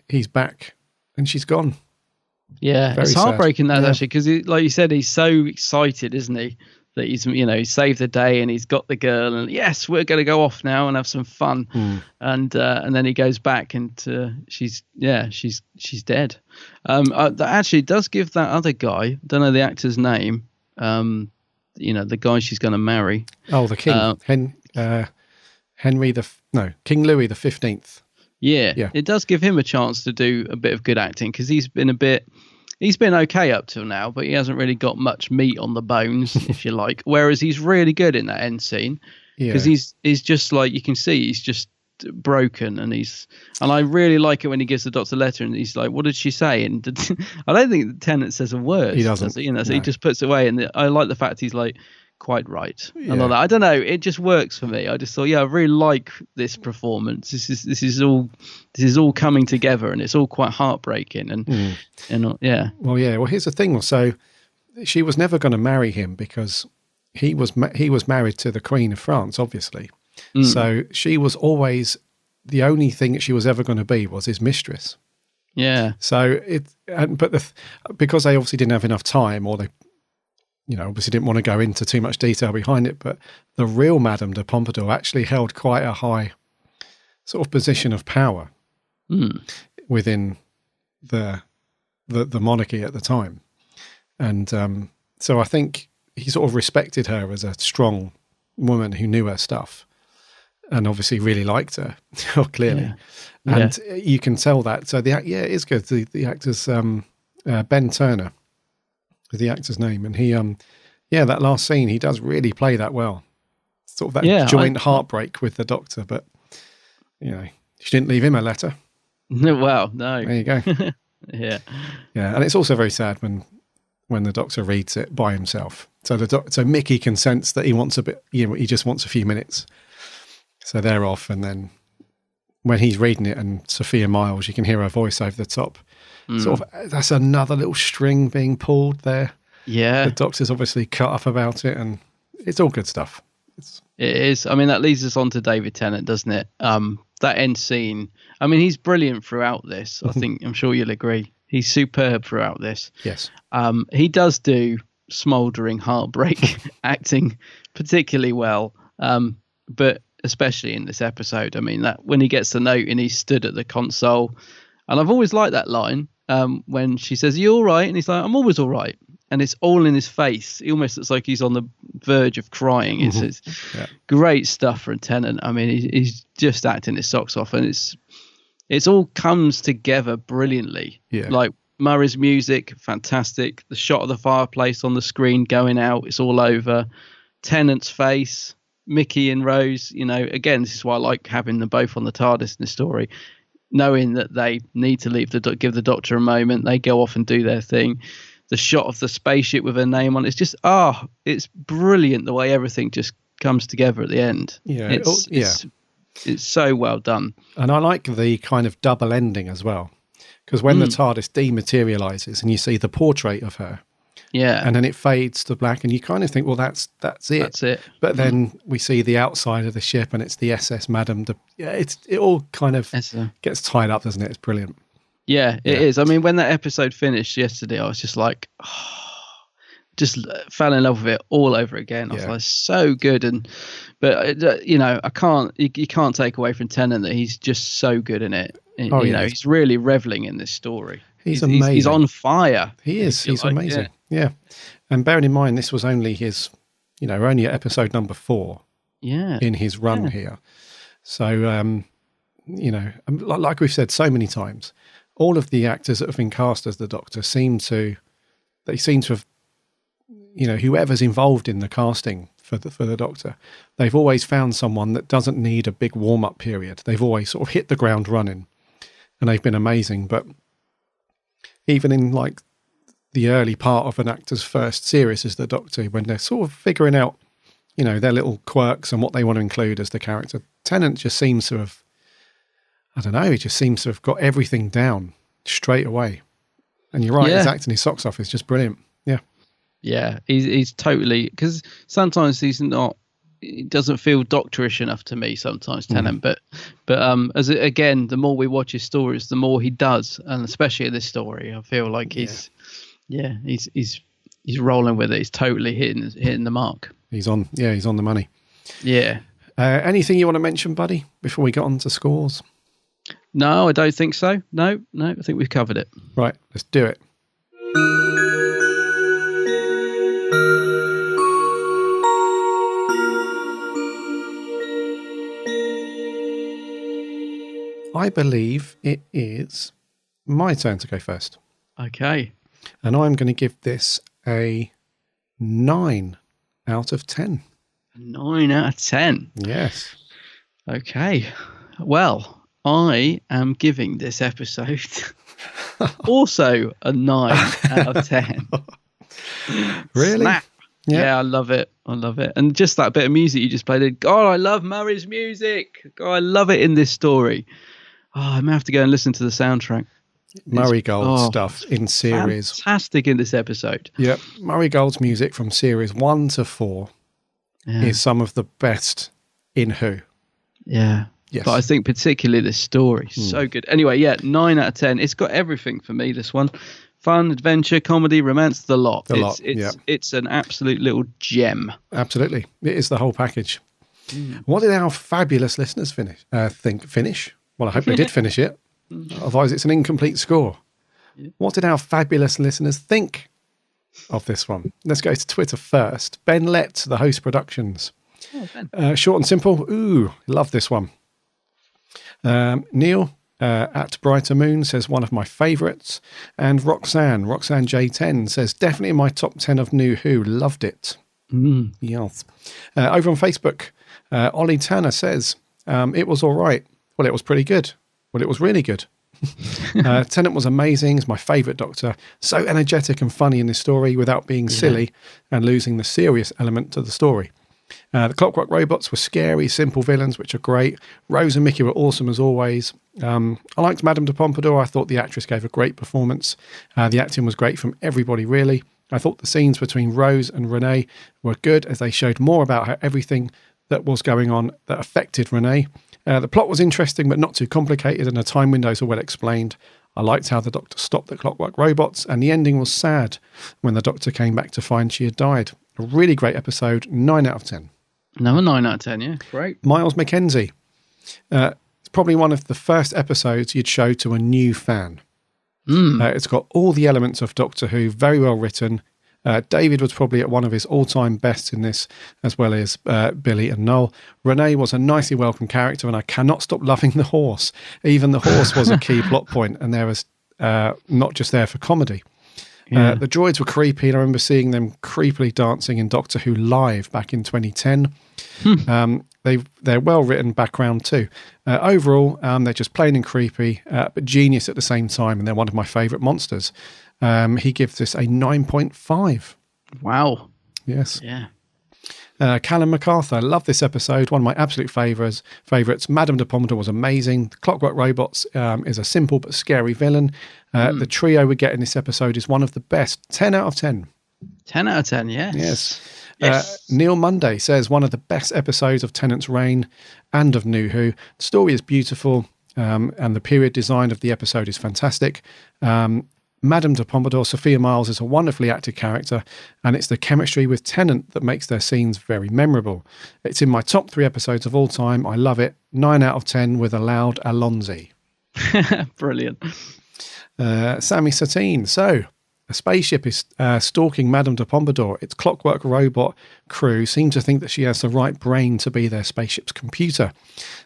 He's back and she's gone.
Yeah, very it's heartbreaking sad. That actually, because like you said, he's so excited, isn't he? that he's, he saved the day and he's got the girl, and yes, we're going to go off now and have some fun. And then he goes back and she's dead. That actually does give that other guy, don't know the actor's name, the guy she's going to marry.
Oh, the king, King Louis the 15th.
Yeah, it does give him a chance to do a bit of good acting, because he's been okay up till now, but he hasn't really got much meat on the bones, if you like. Whereas he's really good in that end scene, because he's just like, you can see he's just broken, and I really like it when he gives the doctor a letter and he's like, what did she say? And I don't think Tennant says a word.
He doesn't.
So he just puts it away, and I like the fact he's like, quite right. And all that. I don't know, it just works for me. I just thought, I really like this performance. This is all coming together, and it's all quite heartbreaking. Well, here's the thing. So she was never going to marry him because he was married to the Queen of France, obviously. So she was always, the only thing that she was ever going to be was his mistress. Yeah.
So because they obviously didn't have enough time, or they obviously didn't want to go into too much detail behind it, but the real Madame de Pompadour actually held quite a high sort of position of power within the monarchy at the time. And so I think he sort of respected her as a strong woman who knew her stuff, and obviously really liked her, clearly. Yeah. And you can tell that. So it is good. The actor's Ben Turner, the actor's name, and he that last scene, he does really play that well, sort of that joint heartbreak with the doctor, but she didn't leave him a letter.
Well, no,
there you go.
Yeah,
and it's also very sad when the doctor reads it by himself, so Mickey can sense that he wants a bit, he just wants a few minutes, so they're off, and then when he's reading it and Sophia Miles, you can hear her voice over the top. Sort of, that's another little string being pulled there.
Yeah,
the doctor's obviously cut up about it, and it's all good stuff.
It is. I mean, that leads us on to David Tennant, doesn't it? That end scene. I mean, he's brilliant throughout this. I'm sure you'll agree. He's superb throughout this.
Yes.
He does do smouldering heartbreak acting particularly well, but especially in this episode. I mean, that when he gets the note and he's stood at the console, and I've always liked that line when she says, "Are you all right?" And he's like, "I'm always all right." And it's all in his face. He almost looks like he's on the verge of crying. It's great stuff from Tennant. I mean, he's just acting his socks off, and it's all comes together brilliantly.
Yeah.
Like Murray's music, fantastic. The shot of the fireplace on the screen going out, it's all over. Tennant's face, Mickey and Rose. Again, this is why I like having them both on the TARDIS in the story, knowing that they need to give the Doctor a moment. They go off and do their thing. The shot of the spaceship with her name on, it's just, it's brilliant the way everything just comes together at the end.
Yeah,
it's so well done.
And I like the kind of double ending as well, because when the TARDIS dematerializes and you see the portrait of her, and then it fades to black, and you kind of think, well, that's it.
That's it.
But then we see the outside of the ship, and it's the SS Madame de. It all kind of gets tied up, doesn't it? It's brilliant.
Yeah, it is. I mean, when that episode finished yesterday, I was just like, just fell in love with it all over again. I was like, so good. But you can't take away from Tennant that he's just so good in it. He's really reveling in this story.
He's amazing.
He's on fire.
He is. He's amazing. Yeah. And bearing in mind, this was only his, only at episode number 4.
Yeah.
In his run here. So, like we've said so many times, all of the actors that have been cast as the Doctor seem to have, whoever's involved in the casting for the Doctor, they've always found someone that doesn't need a big warm-up period. They've always sort of hit the ground running, and they've been amazing. But even in like the early part of an actor's first series as the Doctor, when they're sort of figuring out, their little quirks and what they want to include as the character, Tennant just seems to have, I don't know, he just seems to have got everything down straight away. And you're right, he's acting his socks off. It's just brilliant. Yeah.
Yeah, he's totally, because sometimes he doesn't feel doctorish enough to me sometimes, Tennant, but again, the more we watch his stories, the more he does, and especially in this story, I feel like he's he's rolling with it. He's totally hitting the mark.
He's on the money.
Yeah.
Anything you want to mention, buddy, before we get on to scores?
No, I don't think so. No, I think we've covered it.
Right, let's do it. I believe it is my turn to go first.
Okay.
And I'm going to give this a 9 out of 10.
9 out of 10?
Yes.
Okay. Well, I am giving this episode also a 9 out of 10.
Really?
Snap. Yeah, I love it. And just that bit of music you just played. God, I love Murray's music. God, I love it in this story. Oh, I may have to go and listen to the soundtrack.
Murray Gold stuff in series.
Fantastic in this episode.
Yep. Murray Gold's music from series 1 to 4 is some of the best in Who.
Yeah.
Yes.
But I think particularly this story. So good. Anyway, 9 out of 10. It's got everything for me, this one. Fun, adventure, comedy, romance, the lot. It's an absolute little gem.
Absolutely. It is the whole package. What did our fabulous listeners finish? Well, I hope they did finish it. Otherwise, it's an incomplete score. Yeah. What did our fabulous listeners think of this one? Let's go to Twitter first. Ben Lett, the Host Productions. Oh, Ben. Short and simple. Ooh, love this one. Neil at Brighter Moon says one of my favourites. And Roxanne J10 says definitely in my top 10 of New Who. Loved it. Yes. Over on Facebook, Ollie Tanner says it was all right. Well, it was pretty good. Well, it was really good. Tennant was amazing. He's my favourite Doctor. So energetic and funny in this story without being silly and losing the serious element to the story. The Clockwork Robots were scary, simple villains, which are great. Rose and Mickey were awesome as always. I liked Madame de Pompadour. I thought the actress gave a great performance. The acting was great from everybody, really. I thought the scenes between Rose and Renee were good as they showed more about her everything that was going on that affected Renee. The plot was interesting but not too complicated and the time windows are well explained. I liked how the Doctor stopped the Clockwork Robots and the ending was sad when the Doctor came back to find she had died. A really great episode, 9 out of 10.
Another 9 out of 10, yeah. Great.
Miles Mackenzie. It's probably one of the first episodes you'd show to a new fan. It's got all the elements of Doctor Who, very well written. David was probably at one of his all-time bests in this, as well as Billy and Noel. Renee was a nicely welcome character, and I cannot stop loving the horse. Even the horse was a key plot point, and there was not just there for comedy. Yeah. The droids were creepy, and I remember seeing them creepily dancing in Doctor Who Live back in 2010. They're well-written background too. Overall, they're just plain and creepy, but genius at the same time, and they're one of my favourite monsters. He gives this a 9.5.
Wow.
Yes.
Yeah.
Callum MacArthur, I love this episode. One of my absolute favourites. Madame de Pompadour was amazing. The Clockwork Robots is a simple but scary villain. The trio we get in this episode is one of the best. 10 out of 10.
10 out of 10, yes.
Yes. Neil Monday says one of the best episodes of Tennant's reign and of New Who. The story is beautiful and the period design of the episode is fantastic. Madame de Pompadour, Sophia Myles, is a wonderfully acted character, and it's the chemistry with Tennant that makes their scenes very memorable. It's in my top 3 episodes of all time. I love it. 9 out of 10 with a loud Alonzi.
Brilliant.
Sammy Satine. So, a spaceship is stalking Madame de Pompadour. Its Clockwork Robot crew seem to think that she has the right brain to be their spaceship's computer.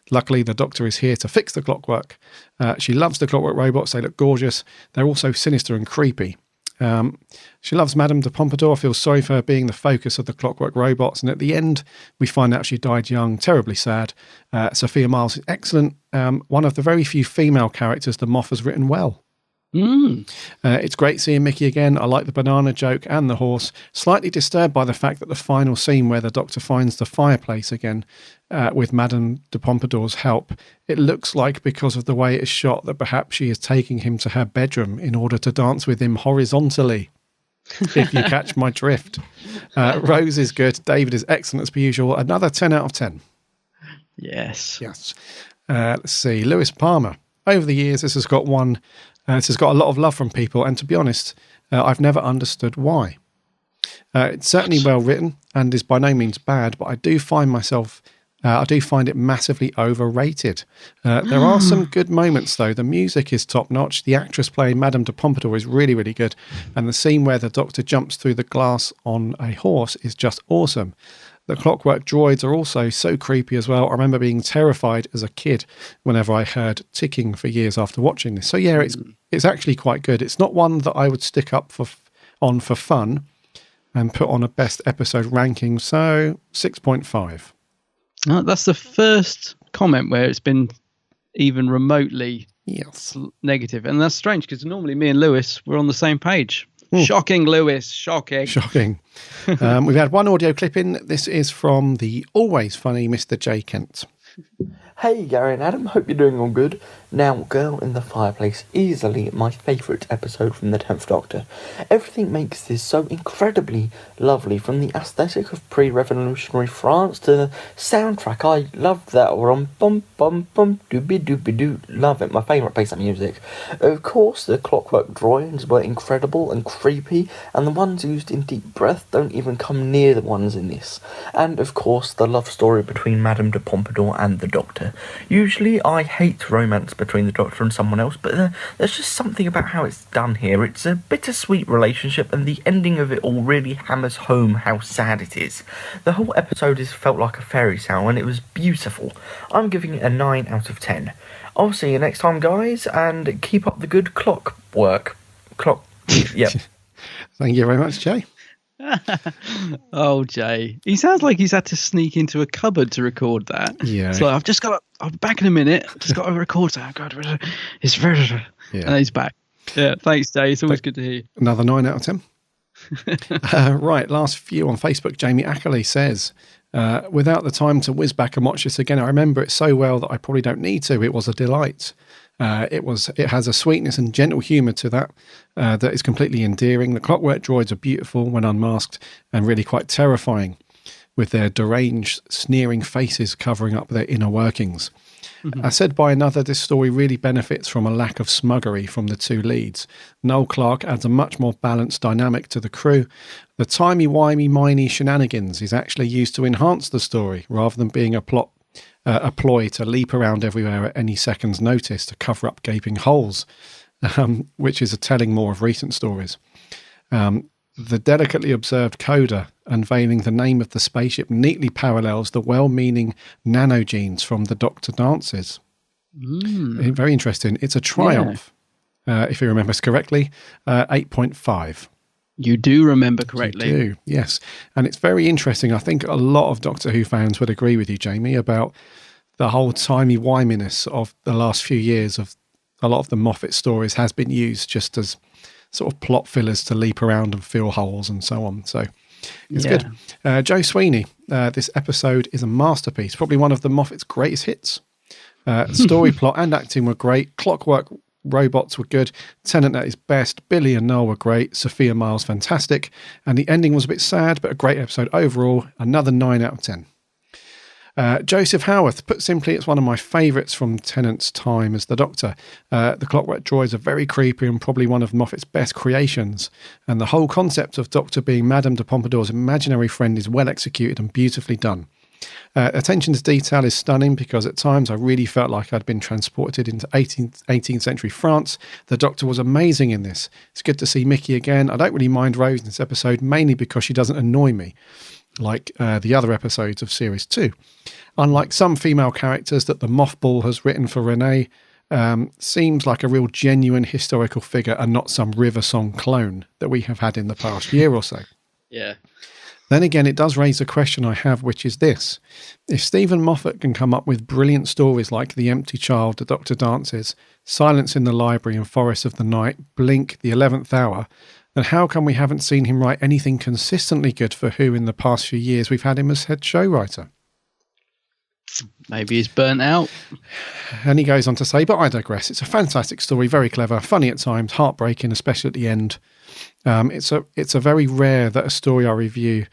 Luckily, the Doctor is here to fix the clockwork. She loves the Clockwork Robots. They look gorgeous. They're also sinister and creepy. She loves Madame de Pompadour, feels sorry for her being the focus of the Clockwork Robots, and at the end, we find out she died young, terribly sad. Sophia Myles is excellent. One of the very few female characters the Moff has written well. It's great seeing Mickey again. I like the banana joke and the horse. Slightly disturbed by the fact that the final scene where the Doctor finds the fireplace again with Madame de Pompadour's help, it looks like because of the way it's shot that perhaps she is taking him to her bedroom in order to dance with him horizontally. If you catch my drift. Rose is good. David is excellent as per usual. Another 10 out of 10.
Yes.
Let's see. Lewis Palmer. Over the years, this has got a lot of love from people, and to be honest, I've never understood why. It's certainly well written and is by no means bad, but I do find it massively overrated. There are some good moments, though. The music is top-notch. The actress playing Madame de Pompadour is really, really good. And the scene where the Doctor jumps through the glass on a horse is just awesome. The clockwork droids are also so creepy as well. I remember being terrified as a kid whenever I heard ticking for years after watching this. So, yeah, it's actually quite good. It's not one that I would stick up for fun and put on a best episode ranking. So, 6.5.
That's the first comment where it's been even remotely negative. And that's strange because normally me and Lewis were on the same page. Shocking, Lewis. Shocking.
We've had one audio clip in. This is from the always funny Mr. J. Kent.
Hey Gary and Adam, hope you're doing all good. Now, Girl in the Fireplace, easily my favourite episode from the 10th Doctor. Everything makes this so incredibly lovely, from the aesthetic of pre-revolutionary France to the soundtrack. I love that one. Bum bum bum doobie doobie doo. Love it, my favourite piece of music. Of course, the clockwork droids were incredible and creepy, and the ones used in Deep Breath don't even come near the ones in this. And of course, the love story between Madame de Pompadour and the Doctor. Usually I hate romance between the Doctor and someone else, but there's just something about how it's done here. It's a bittersweet relationship, and the ending of it all really hammers home how sad it is. The whole episode felt like a fairy tale, and it was beautiful. I'm giving it a 9 out of 10. I'll see you next time, guys, and keep up the good clockwork. Yep.
Thank you very much, Jay.
Oh, Jay. He sounds like he's had to sneak into a cupboard to record that.
Yeah.
So I'll be back in a minute. Just got to record that. It's very... Yeah. And he's back. Yeah, thanks, Jay. It's always good to hear you.
Another 9 out of 10. Right, last few on Facebook. Jamie Ackley says, without the time to whiz back and watch this again, I remember it so well that I probably don't need to. It was a delight. It has a sweetness and gentle humour to that is completely endearing. The clockwork droids are beautiful when unmasked and really quite terrifying, with their deranged, sneering faces covering up their inner workings. As said by another, this story really benefits from a lack of smuggery from the two leads. Noel Clarke adds a much more balanced dynamic to the crew. The timey-wimey-miney shenanigans is actually used to enhance the story, rather than being a ploy to leap around everywhere at any second's notice to cover up gaping holes, which is a telling more of recent stories. The delicately observed coda unveiling the name of the spaceship neatly parallels the well-meaning nanogenes from the Doctor dances. Very interesting. It's a triumph, if you remember correctly, 8.5.
You do remember correctly.
You do, yes. And it's very interesting. I think a lot of Doctor Who fans would agree with you, Jamie, about the whole timey-wiminess of the last few years of a lot of the Moffat stories has been used just as sort of plot fillers to leap around and fill holes and so on. So it's good. Joe Sweeney, this episode is a masterpiece, probably one of the Moffat's greatest hits. Story, plot and acting were great. Clockwork robots were good. Tennant at his best. Billy and Noel were great. Sophia Miles, fantastic. And the ending was a bit sad, but a great episode overall. Another 9 out of 10. Joseph Howarth, put simply, it's one of my favourites from Tennant's time as the Doctor. The clockwork droids are very creepy and probably one of Moffat's best creations. And the whole concept of Doctor being Madame de Pompadour's imaginary friend is well executed and beautifully done. Attention to detail is stunning because at times I really felt like I'd been transported into 18th century France. The Doctor was amazing in this. It's good to see Mickey again. I don't really mind Rose in this episode, mainly because she doesn't annoy me like the other episodes of Series 2. Unlike some female characters that the Mothball has written for Renee, seems like a real genuine historical figure and not some River Song clone that we have had in the past year or so.
Yeah.
Then again, it does raise a question I have, which is this. If Stephen Moffat can come up with brilliant stories like The Empty Child, The Doctor Dances, Silence in the Library and Forest of the Night, Blink, The 11th Hour, then how come we haven't seen him write anything consistently good for Who in the past few years we've had him as head show writer?
Maybe he's burnt out.
And he goes on to say, but I digress. It's a fantastic story, very clever, funny at times, heartbreaking, especially at the end. It's a very rare that a story I review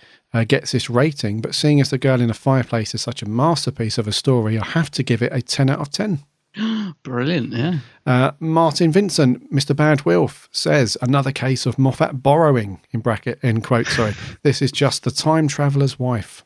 gets this rating, but seeing as The Girl in the Fireplace is such a masterpiece of a story, I have to give it a 10 out of 10.
Brilliant, yeah.
Martin Vincent, Mr. Bad Wilf, says, another case of Moffat borrowing, in quote, sorry. This is just the time traveller's wife.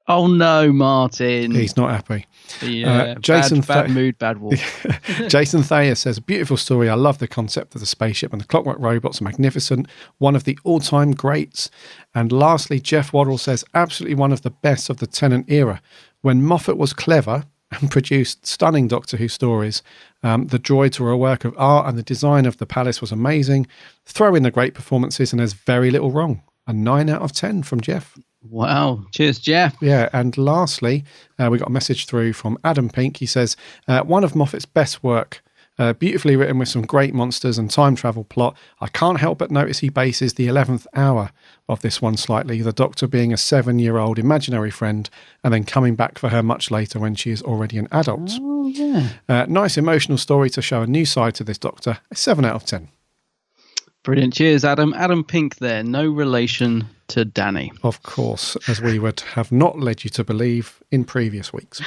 Oh no, Martin.
He's not happy.
Yeah, bad mood, bad wolf.
Jason Thayer says, beautiful story. I love the concept of the spaceship and the clockwork robots are magnificent. One of the all-time greats. And lastly, Jeff Waddle says, absolutely one of the best of the Tennant era. When Moffat was clever and produced stunning Doctor Who stories, the droids were a work of art and the design of the palace was amazing. Throw in the great performances and there's very little wrong. A 9 out of 10 from Jeff.
Wow. Cheers, Jeff.
Yeah, and lastly, we got a message through from Adam Pink. He says, one of Moffat's best work, beautifully written with some great monsters and time travel plot. I can't help but notice he bases the 11th hour of this one slightly, the Doctor being a 7-year-old imaginary friend and then coming back for her much later when she is already an adult.
Oh, yeah.
Nice emotional story to show a new side to this Doctor. A 7 out of 10.
Brilliant. Cheers, Adam. Adam Pink there. No relation to Danny.
Of course, as we would have not led you to believe in previous weeks.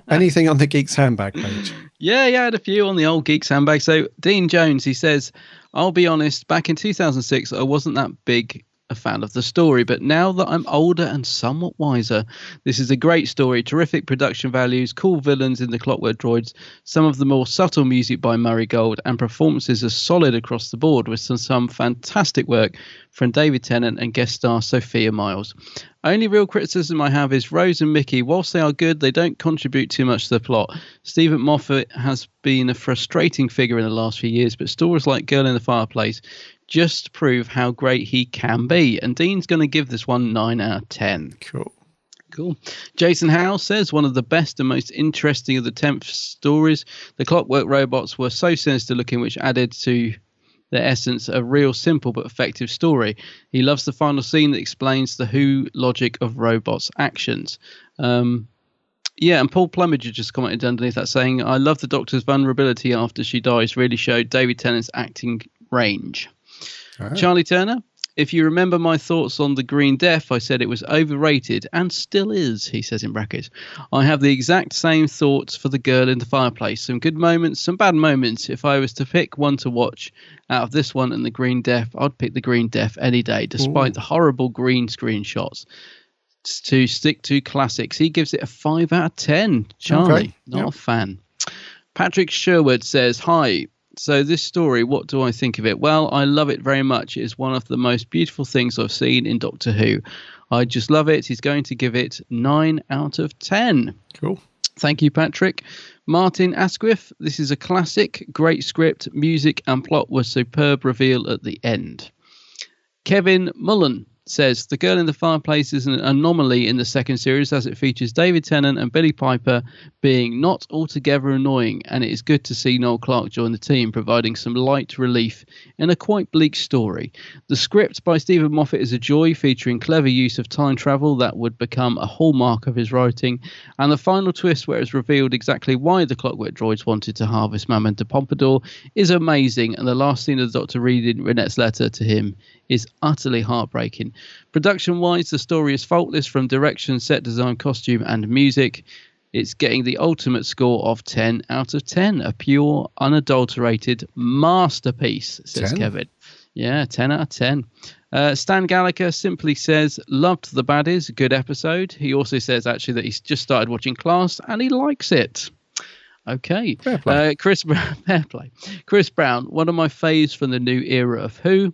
Anything on the Geeks Handbag page?
Yeah, I had a few on the old Geeks Handbag. So Dean Jones, he says, I'll be honest, back in 2006, I wasn't that big a fan of the story, but now that I'm older and somewhat wiser, this is a great story, terrific production values, cool villains in the Clockwork Droids, some of the more subtle music by Murray Gold, and performances are solid across the board with some fantastic work from David Tennant and guest star Sophia Myles. Only real criticism I have is Rose and Mickey. Whilst they are good, they don't contribute too much to the plot. Stephen Moffat has been a frustrating figure in the last few years, but stories like Girl in the Fireplace just prove how great he can be. And Dean's going to give this one 9 out of 10. Cool. Jason Howe says, one of the best and most interesting of the 10th stories. The Clockwork robots were so sinister looking, which added to their essence a real simple but effective story. He loves the final scene that explains the Who logic of robots' actions. Yeah, and Paul Plumage just commented underneath that saying, I love the Doctor's vulnerability after she dies, really showed David Tennant's acting range. Right. Charlie Turner, if you remember my thoughts on The Green Death, I said it was overrated and still is, he says in brackets. I have the exact same thoughts for The Girl in the Fireplace. Some good moments, some bad moments. If I was to pick one to watch out of this one and The Green Death, I'd pick The Green Death any day, despite the horrible green screen shots. To stick to classics, he gives it a 5 out of 10. Charlie, not a fan. Patrick Sherwood says, hi. So this story, what do I think of it? Well, I love it very much. It is one of the most beautiful things I've seen in Doctor Who. I just love it. He's going to give it 9 out of 10.
Cool.
Thank you, Patrick. Martin Asquith, this is a classic, great script, music and plot was superb reveal at the end. Kevin Mullen says, The Girl in the Fireplace is an anomaly in the second series as it features David Tennant and Billie Piper being not altogether annoying, and it is good to see Noel Clarke join the team, providing some light relief in a quite bleak story. The script by Stephen Moffat is a joy, featuring clever use of time travel that would become a hallmark of his writing, and the final twist where it's revealed exactly why the Clockwork Droids wanted to harvest Maman de Pompadour is amazing, and the last scene of the Doctor reading Renette's letter to him is utterly heartbreaking. Production-wise, the story is faultless from direction, set design, costume, and music. It's getting the ultimate score of 10 out of 10. A pure, unadulterated masterpiece, says
10?
Kevin. Yeah, 10 out of 10. Stan Gallagher simply says, loved the baddies, good episode. He also says, actually, that he's just started watching Class and he likes it. Okay.
Fair play.
Fair play. Chris Brown, one of my faves from the new era of Who.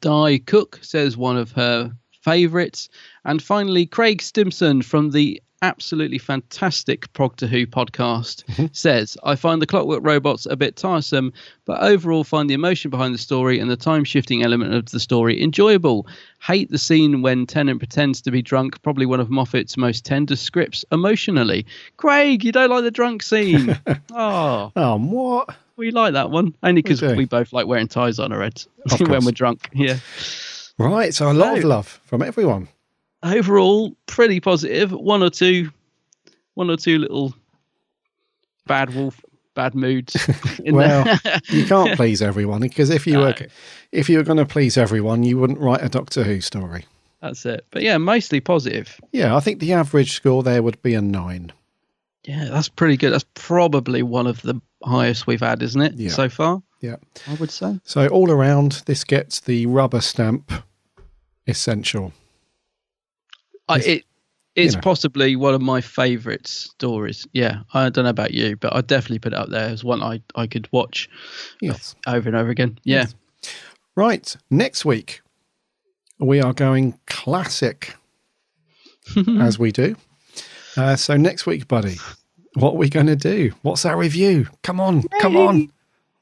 Di Cook says one of her favourites. And finally, Craig Stimson from the absolutely fantastic Proctor Who podcast says, I find the Clockwork robots a bit tiresome, but overall find the emotion behind the story and the time-shifting element of the story enjoyable. Hate the scene when Tennant pretends to be drunk, probably one of Moffat's most tender scripts emotionally. Craig, you don't like the drunk scene?
What?
We like that one, only because we both like wearing ties on our heads when we're drunk. Yeah.
Right, so a lot of love from everyone.
Overall, pretty positive. One or two little bad moods.
Well, you can't please everyone, because if you were going to please everyone, you wouldn't write a Doctor Who story.
That's it. But yeah, mostly positive.
Yeah, I think the average score there would be a 9.
Yeah, that's pretty good. That's probably one of the highest we've had, isn't it, so far?
Yeah.
I would say.
So all around, this gets the rubber stamp essential.
It's possibly one of my favourite stories. Yeah, I don't know about you, but I'd definitely put it up there as one I could watch over and over again. Yeah.
Yes. Right. Next week, we are going classic, as we do. So next week, buddy, what are we going to do? What's our review? Come on.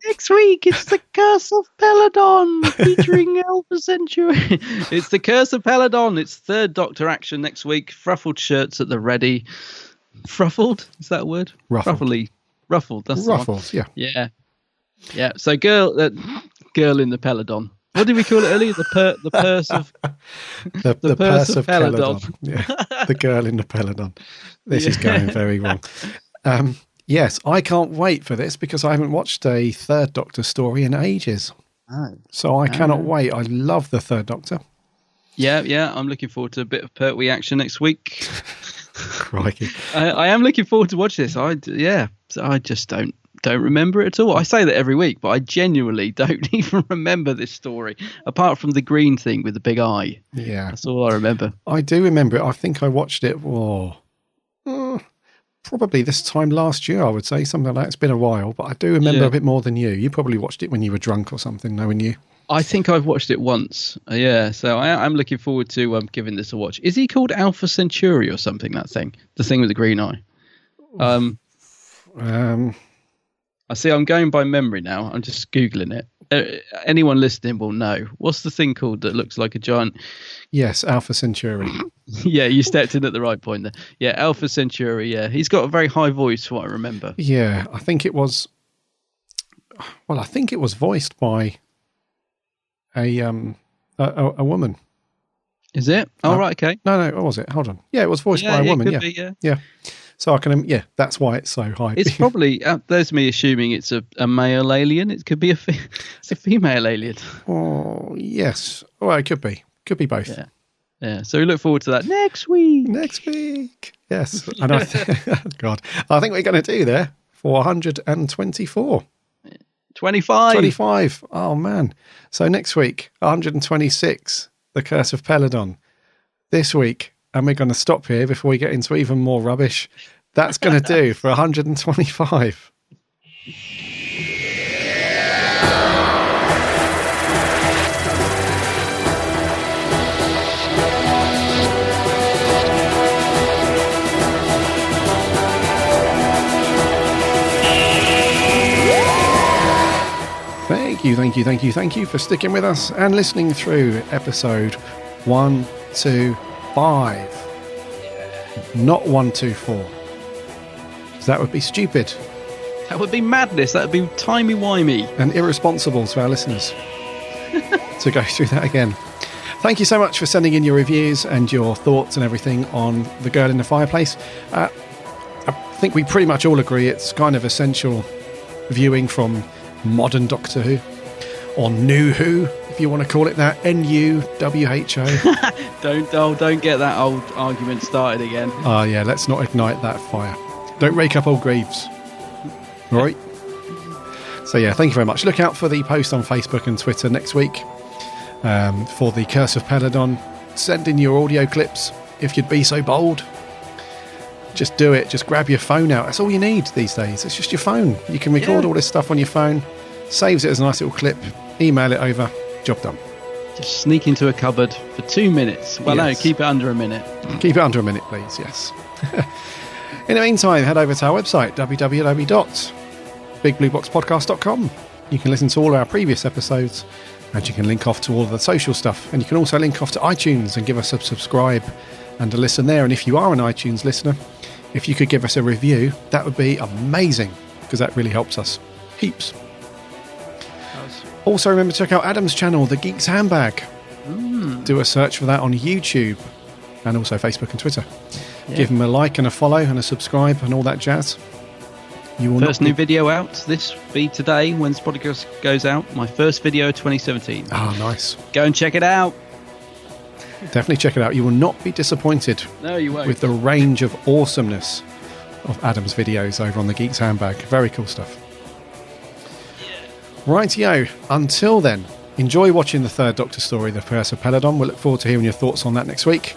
Next week, it's The Curse of Peladon, featuring Alpha Centauri. It's The Curse of Peladon. It's third Doctor action next week. Fruffled shirts at the ready. Fruffled? Is that a word?
Ruffled.
Ruffled. That's
Ruffles,
the one. Yeah. Yeah. So girl in the Peladon. What did we call it earlier? The purse of
the purse of Peladon. Yeah. The girl in the Peladon. This is going very wrong. Yes, I can't wait for this because I haven't watched a third Doctor story in ages.
Oh.
So I cannot wait. I love the third Doctor.
Yeah. I'm looking forward to a bit of Pertwee action next week.
Crikey.
I am looking forward to watch this. I just don't remember it at all. I say that every week, but I genuinely don't even remember this story, apart from the green thing with the big eye.
Yeah.
That's all I remember.
I do remember it. I think I watched it probably this time last year, I would say, something like that. It's been a while, but I do remember a bit more than you. You probably watched it when you were drunk or something, knowing you.
I think I've watched it once. So I'm looking forward to giving this a watch. Is he called Alpha Centauri or something, that thing? The thing with the green eye? I see I'm going by memory now. I'm just Googling it. Anyone listening will know. What's the thing called that looks like a giant...
Yes, Alpha Centauri.
Yeah, you stepped in at the right point there. Yeah, Alpha Centauri, yeah. He's got a very high voice, from what I remember.
Yeah, I think it was voiced by a woman.
Is it? Oh, right, okay.
No, what was it? Hold on. Yeah, it was voiced by a woman, yeah. So I can, that's why it's so high.
It's probably, there's me assuming it's a male alien. It could be it's a female alien.
Oh, yes. Well, it could be. Could be both.
Yeah. So we look forward to that next week.
Yes. And God, I think we're going to do there 424. 25. Oh, man. So next week, 126, The Curse of Peladon. This week, and we're going to stop here before we get into even more rubbish. That's going to do for 125. Thank you for sticking with us and listening through episode 125. Not 124. That would be stupid.
That would be madness. That would be timey-wimey.
And irresponsible to our listeners to go through that again. Thank you so much for sending in your reviews and your thoughts and everything on The Girl in the Fireplace. I think we pretty much all agree it's kind of essential viewing from modern Doctor Who, or New Who, if you want to call it that. NUWHO.
Don't get that old argument started again.
Oh yeah, let's not ignite that fire. Don't rake up old graves. All right. So yeah, thank you very much. Look out for the post on Facebook and Twitter next week for The Curse of Peladon. Send in your audio clips if you'd be so bold. Just do it. Just grab your phone out. That's all you need these days. It's just your phone. You can record all this stuff on your phone, saves it as a nice little clip, email it over, job done.
Just sneak into a cupboard for 2 minutes. Well, no, keep it under a minute.
Keep it under a minute, please, yes. In the meantime, head over to our website, www.bigblueboxpodcast.com. You can listen to all our previous episodes, and you can link off to all of the social stuff. And you can also link off to iTunes and give us a subscribe and a listen there. And if you are an iTunes listener, if you could give us a review, that would be amazing, because that really helps us heaps. Also, remember to check out Adam's channel, The Geek's Handbag. Do a search for that on YouTube and also Facebook and Twitter. Give him a like and a follow and a subscribe and all that jazz. You will
First new video out. This be today when this podcast goes out. My first video 2017.
Oh, nice.
Go and check it out.
Definitely check it out. You will not be disappointed.
No, you won't.
With the range of awesomeness of Adam's videos over on the Geek's Handbag. Very cool stuff. Rightio, until then, enjoy watching the third Doctor story, The Curse of Peladon. We'll look forward to hearing your thoughts on that next week.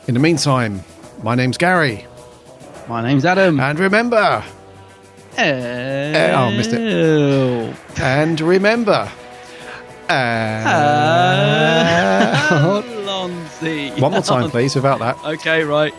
In the meantime, my name's Gary.
My name's Adam.
And remember... oh, missed it. And remember...
Lonzy.
One more time, please, without that.
Okay, right.